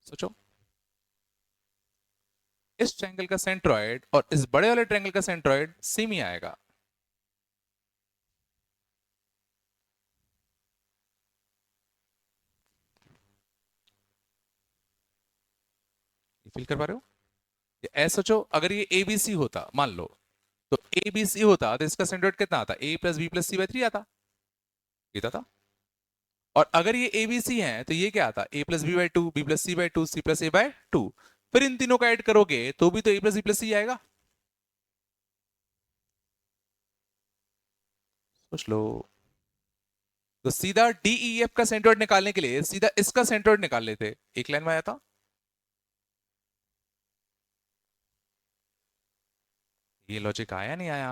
सोचो, इस ट्रायंगल का सेंट्रोइड और इस बड़े वाले ट्रायंगल का सेंट्रोइड सेम ही आएगा। फील कर पा रहे हो? ऐसा सोचो, अगर ये ABC होता मान लो, तो ABC होता तो इसका सेंट्रोइड कितना आता? A plus B plus C by 3 आता, ये था। और अगर ये ABC है तो ये क्या आता? A plus B by 2, B plus C by 2, C plus A by 2। फिर इन तीनों का ऐड करोगे तो भी तो A प्लस बी प्लस सी आएगा। सोच लो। तो सीधा DEF का सेंट्रोइड निकालने के लिए सीधा इसका सेंट्रोइड निकाल लेते, एक लाइन में आया था। ये लॉजिक आया नहीं आया?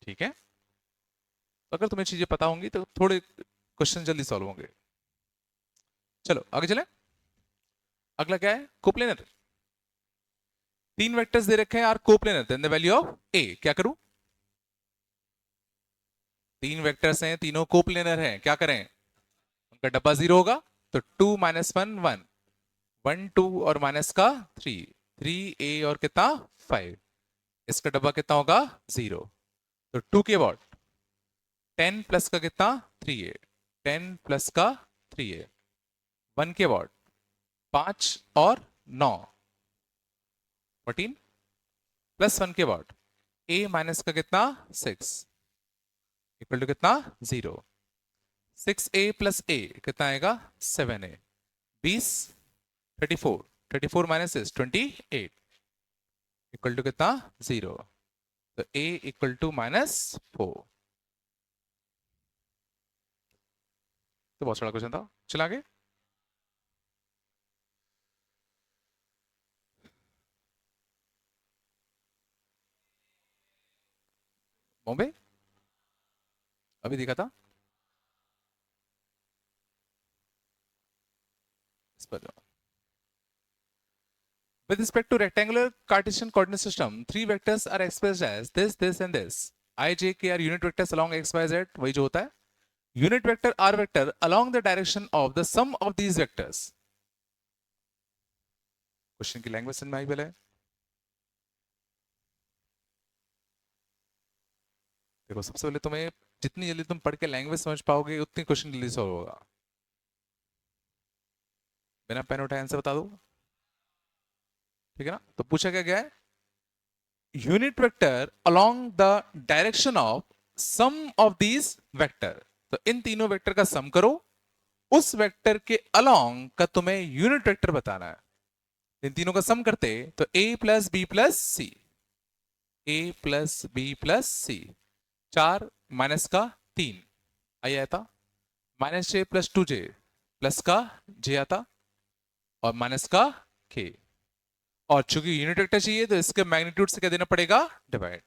ठीक है, तो अगर तुम्हें चीजें पता होंगी तो थोड़े क्वेश्चन जल्दी सॉल्व होंगे। चलो आगे चले। अगला क्या है? कोप्लेनर। तीन वेक्टर्स दे रखे हैं are coplanar, then the value of A. क्या करूं? तीन वेक्टर्स हैं, तीनों कोप्लेनर हैं, क्या करें? उनका डब्बा 0 होगा, तो 2 माइनस 1 1, 1 2 और माइनस का 3, 3 A और कितना 5। इसका डब्बा कितना होगा? 0। तो 2 के बाद 10 प्लस का कितना 3A, 10 प्लस का 3A। 1 के बाद 5 और 9, 14 प्लस 1 के बाद A माइनस का कितना 6 इक्वल टू कितना 0। 6A प्लस A कितना आएगा? 7A। 20, 34, 34 माइनस 28 इक्वल टू कितना 0। तो A इक्वल टू -4। तो बहुत सारा क्वेश्चन था। चला आगे। बॉम्बे अभी दिखा था, इस पर जाओ। With respect to rectangular Cartesian coordinate system, three vectors are expressed as this, and this. I, j, k are unit vectors along x, y, z. वही जो होता है. Unit vector r vector along the direction of the sum of these vectors. Question की language समझ में आई पहले. देखो सबसे पहले तुम्हें जितनी जल्दी तुम पढ़ के लैंग्वेज समझ पाओगे उतनी क्वेश्चन जल्दी सॉल्व होगा. बिना पेन उठाए आंसर बता दो. ठीक है ना. तो पूछा क्या गया है. Unit vector along the direction of sum of these vector. तो इन तीनों वेक्टर का सम करो. उस वेक्टर के अलोंग का तुम्हें यूनिट वेक्टर बताना है. इन तीनों का सम करते तो a plus B plus c. A plus B plus c. 4 minus का 3 आई आता. Minus j plus 2j plus का j आता और माइनस का k. और चूंकि यूनिट वेक्टर चाहिए तो इसके मैग्नीट्यूड से क्या देना पड़ेगा. डिवाइड.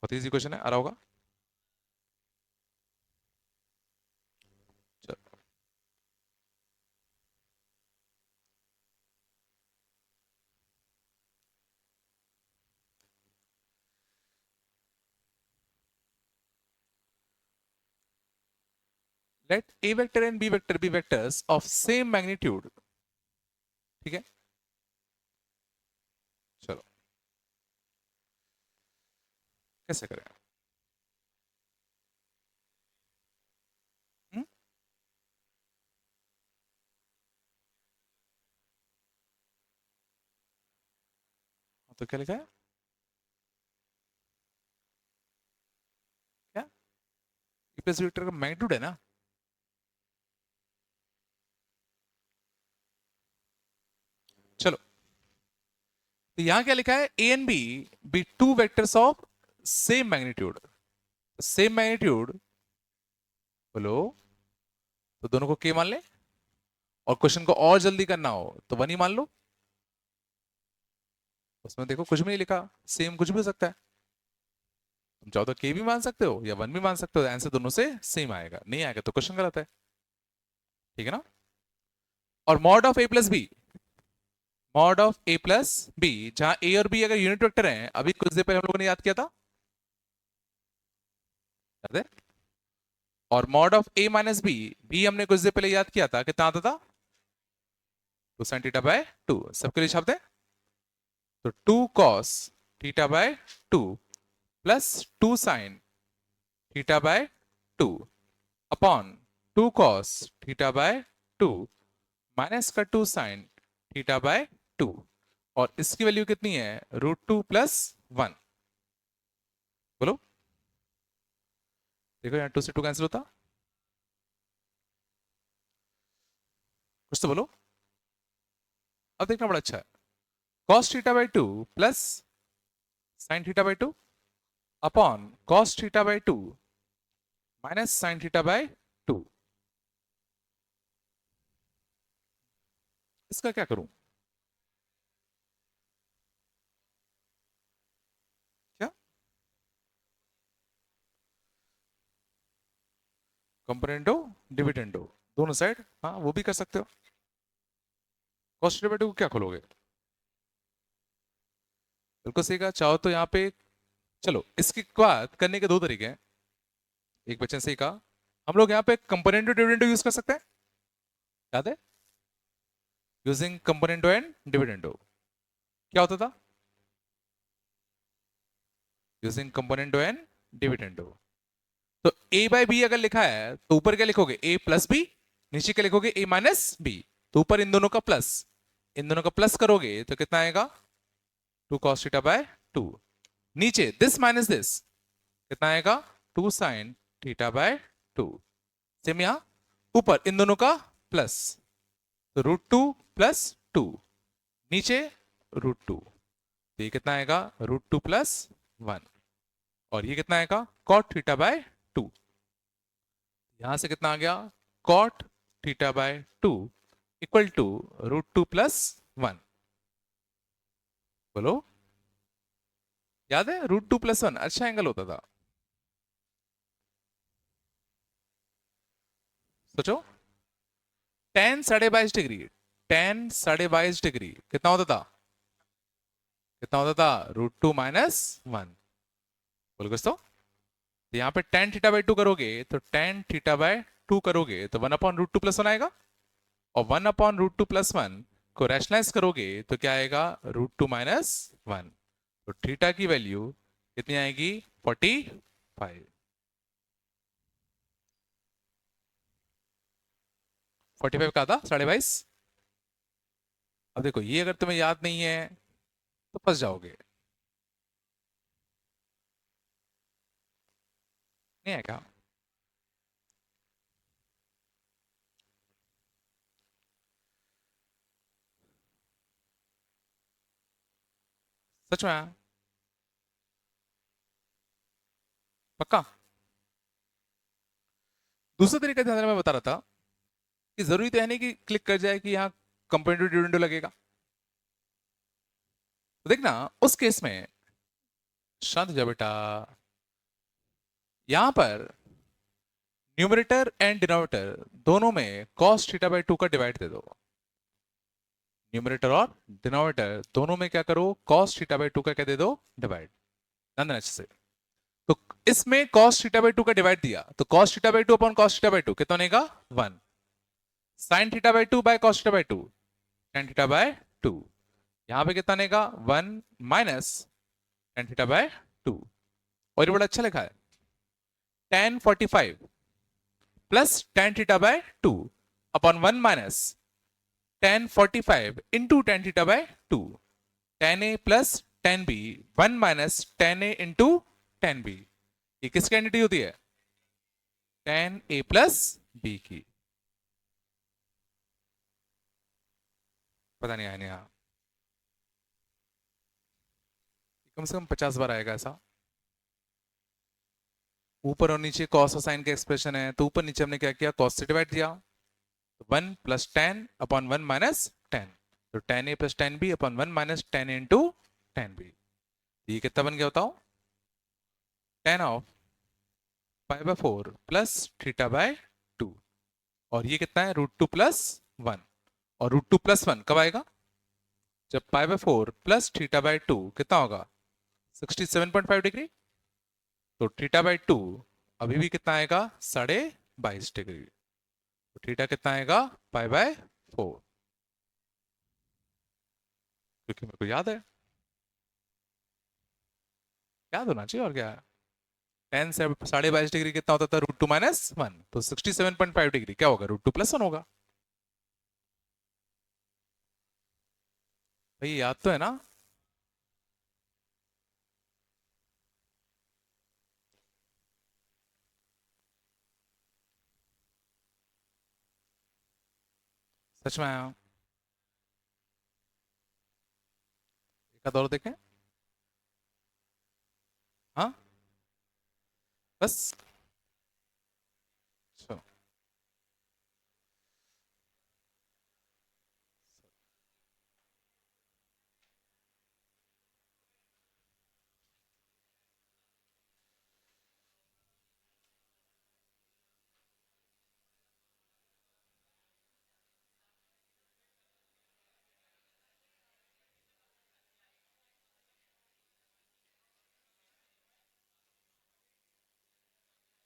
बहुत इजी क्वेश्चन है. आ रहा होगा. चलो. Let a vector and b vector be vectors of same magnitude. ठीक है. चलो कैसे करें. हम्म? तो क्या लिखा है. क्या e प्लस वेक्टर का मैग्नीट्यूड है ना. चलो. तो यहां क्या लिखा है. A and b be two vectors of same magnitude. Same magnitude बोलो तो दोनों को के मान ले. और क्वेश्चन को और जल्दी करना हो तो 1 ही मान लो. उसमें देखो कुछ भी नहीं लिखा. सेम कुछ भी हो सकता है. तुम चाहो तो के भी मान सकते हो या 1 भी मान सकते हो. आंसर दोनों से सेम आएगा. नहीं आएगा तो क्वेश्चन गलत है. ठीक है ना. और mod of A plus B. Mod of A plus B जहां ए और बी अगर यूनिट वेक्टर हैं. अभी कुछ देर पहले हम लोगों ने याद किया था. याद है. और mod of A minus B भी हमने कुछ देर पहले याद किया था. कितना आता था. 2 sin थीटा बाय 2. सबके लिए छापते हैं. तो 2 cos theta by 2 plus 2 sin theta by 2 upon 2 cos theta by 2 minus का 2 sin थीटा बाय 2. और इसकी वैल्यू कितनी है. √2 प्लस 1. बोलो. देखो यहाँ 2 से 2 कैंसिल होता. कुछ तो बोलो. अब देखना बड़ा अच्छा है. cos theta by 2 plus sin theta by 2 upon cos theta by 2 minus sin theta by 2. इसका क्या करूं. क्या कंपोनेंटो डिविडेंडो दोनों साइड. हाँ वो भी कर सकते हो. cos थीटा बाय 2 को क्या खोलोगे. बिल्कुल सही कहा. चाहो तो यहाँ पे चलो इसके बाद करने के दो तरीके हैं. एक बच्चे ने सही कहा. हम लोग यहाँ पे कंपोनेंटो डिविडेंडो यूज कर सकते हैं. याद है. यूजिंग कंपोनेंटो एंड डिविडेंडो क्या होता था. Using componendo and dividendo. तो a बाय बी अगर लिखा है तो ऊपर क्या लिखोगे. a plus B. नीचे क्या लिखोगे. a minus B. तो ऊपर इन दोनों का प्लस. इन दोनों का प्लस करोगे तो कितना आएगा. 2 cos थीटा बाय 2. नीचे दिस माइनस दिस कितना आएगा. 2 sin थीटा बाय 2. सेम यहां ऊपर इन दोनों का प्लस. तो √2 प्लस 2. नीचे √2. तो ये कितना आएगा. √2 प्लस 1. और ये कितना आएगा. cot theta by 2. यहां से कितना आ गया. cot theta by 2 equal to √2 plus 1. बोलो. याद है. √2 प्लस 1 अच्छा एंगल होता था. सोचो, टेन 22.5 डिग्री, टेन 22.5 डिग्री कितना होता था? कितना होता था? √2 - 1। बोल कुछ तो। यहाँ पे टेन थीटा बाई टू करोगे तो टेन थीटा बाई टू करोगे तो 1/√2 + 1 आएगा, और 1/√2 + 1 को रैशनलाइज करोगे तो क्या आएगा? √2 - 1। तो थीटा की वैल्यू कितनी आएगी? 45। 45 का था 22.5। अब देखो, ये अगर तुम्हें याद नहीं है तो फंस जाओगे। नहीं है क्या? सच में आया? पक्का? दूसरा तरीका ध्यान देना, मैं बता रहा था कि जरूरी तो है नहीं कि क्लिक कर जाए कि यहाँ कंपेरेटिव डिविडेंड लगेगा। तो देखना, उस केस में शांत हो जाओ बेटा, यहां पर न्यूमरेटर एंड डिनोमिनेटर दोनों में cos थीटा बाई टू का डिवाइड दे दो। न्यूमरेटर और डिनोमिनेटर दोनों में क्या करो? cos थीटा बाई टू का क्या दे दो? डिवाइड। ध्यान देना अच्छे से। तो इसमें cos थीटा बाई टू का डिवाइड दिया तो cos theta by two upon cos theta by two कितना बनेगा? 1। sin theta by two by cos theta by two, tan theta by two. यहां पे कितना बनेगा? 1 minus tan theta by two. और ये बड़ा अच्छा लिखा है, tan 45 plus tan theta by two upon 1 minus tan 45 into tan theta by two. tan a plus tan b, 1 minus tan a into tan b। ये किसकी आइडेंटिटी होती है? tan a प्लस b की। पता नहीं आया नहीं आया। कम से कम 50 बार आएगा ऐसा। ऊपर और नीचे cos और sin का एक्सप्रेशन है, तो ऊपर नीचे हमने क्या किया? cos से डिवाइड दिया, तो 1 plus ten upon 1 minus ten. तो tan a plus tan b upon 1 minus tan a into tan b। ये कितना बन गया बताओ? tan of pi by four plus theta by two. और ये कितना है? √2 + 1। और √2 + 1 कब आएगा? जब pi by four plus theta by to कितना होगा? 67.5 डिग्री। तो थीटा बाय टू अभी भी कितना आएगा? 22.5 डिग्री। तो थीटा कितना आएगा? Pi by four. क्योंकि मेरे को याद है, याद होना चाहिए और क्या है। टेन से 22.5 डिग्री कितना होता था? √2 - 1। तो 67.5 डिग्री क्या होगा? √2 + 1 होगा। भाई याद तो है ना? सच में आया? एक आध और देखें। हाँ, बस। अच्छा,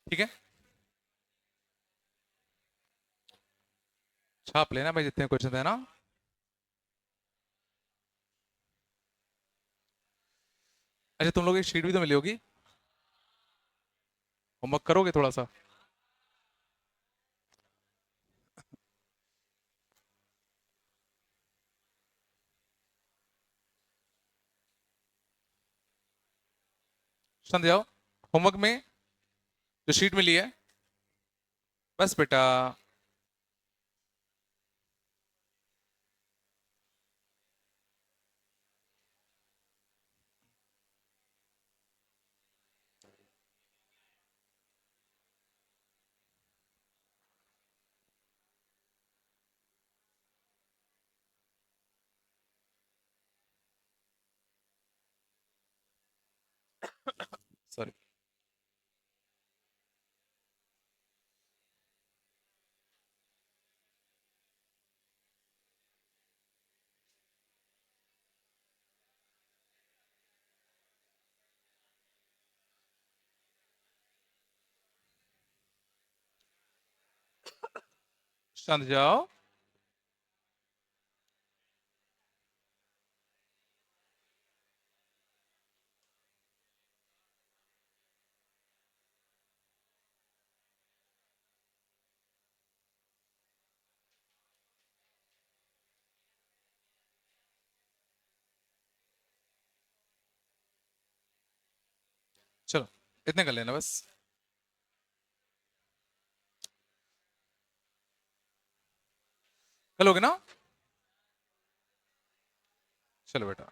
ठीक है। छाप लेना भाई जितने क्वेश्चन है ना। अच्छा, तुम लोग एक शीट भी तो मिली होगी, होमवर्क करोगे थोड़ा सा? समझ जाओ, होमवर्क में जो शीट मिली है, बस बेटा। सॉरी। शांत जाओ। चलो इतने कर लेना बस। कर लोगे ना? चलो बेटा।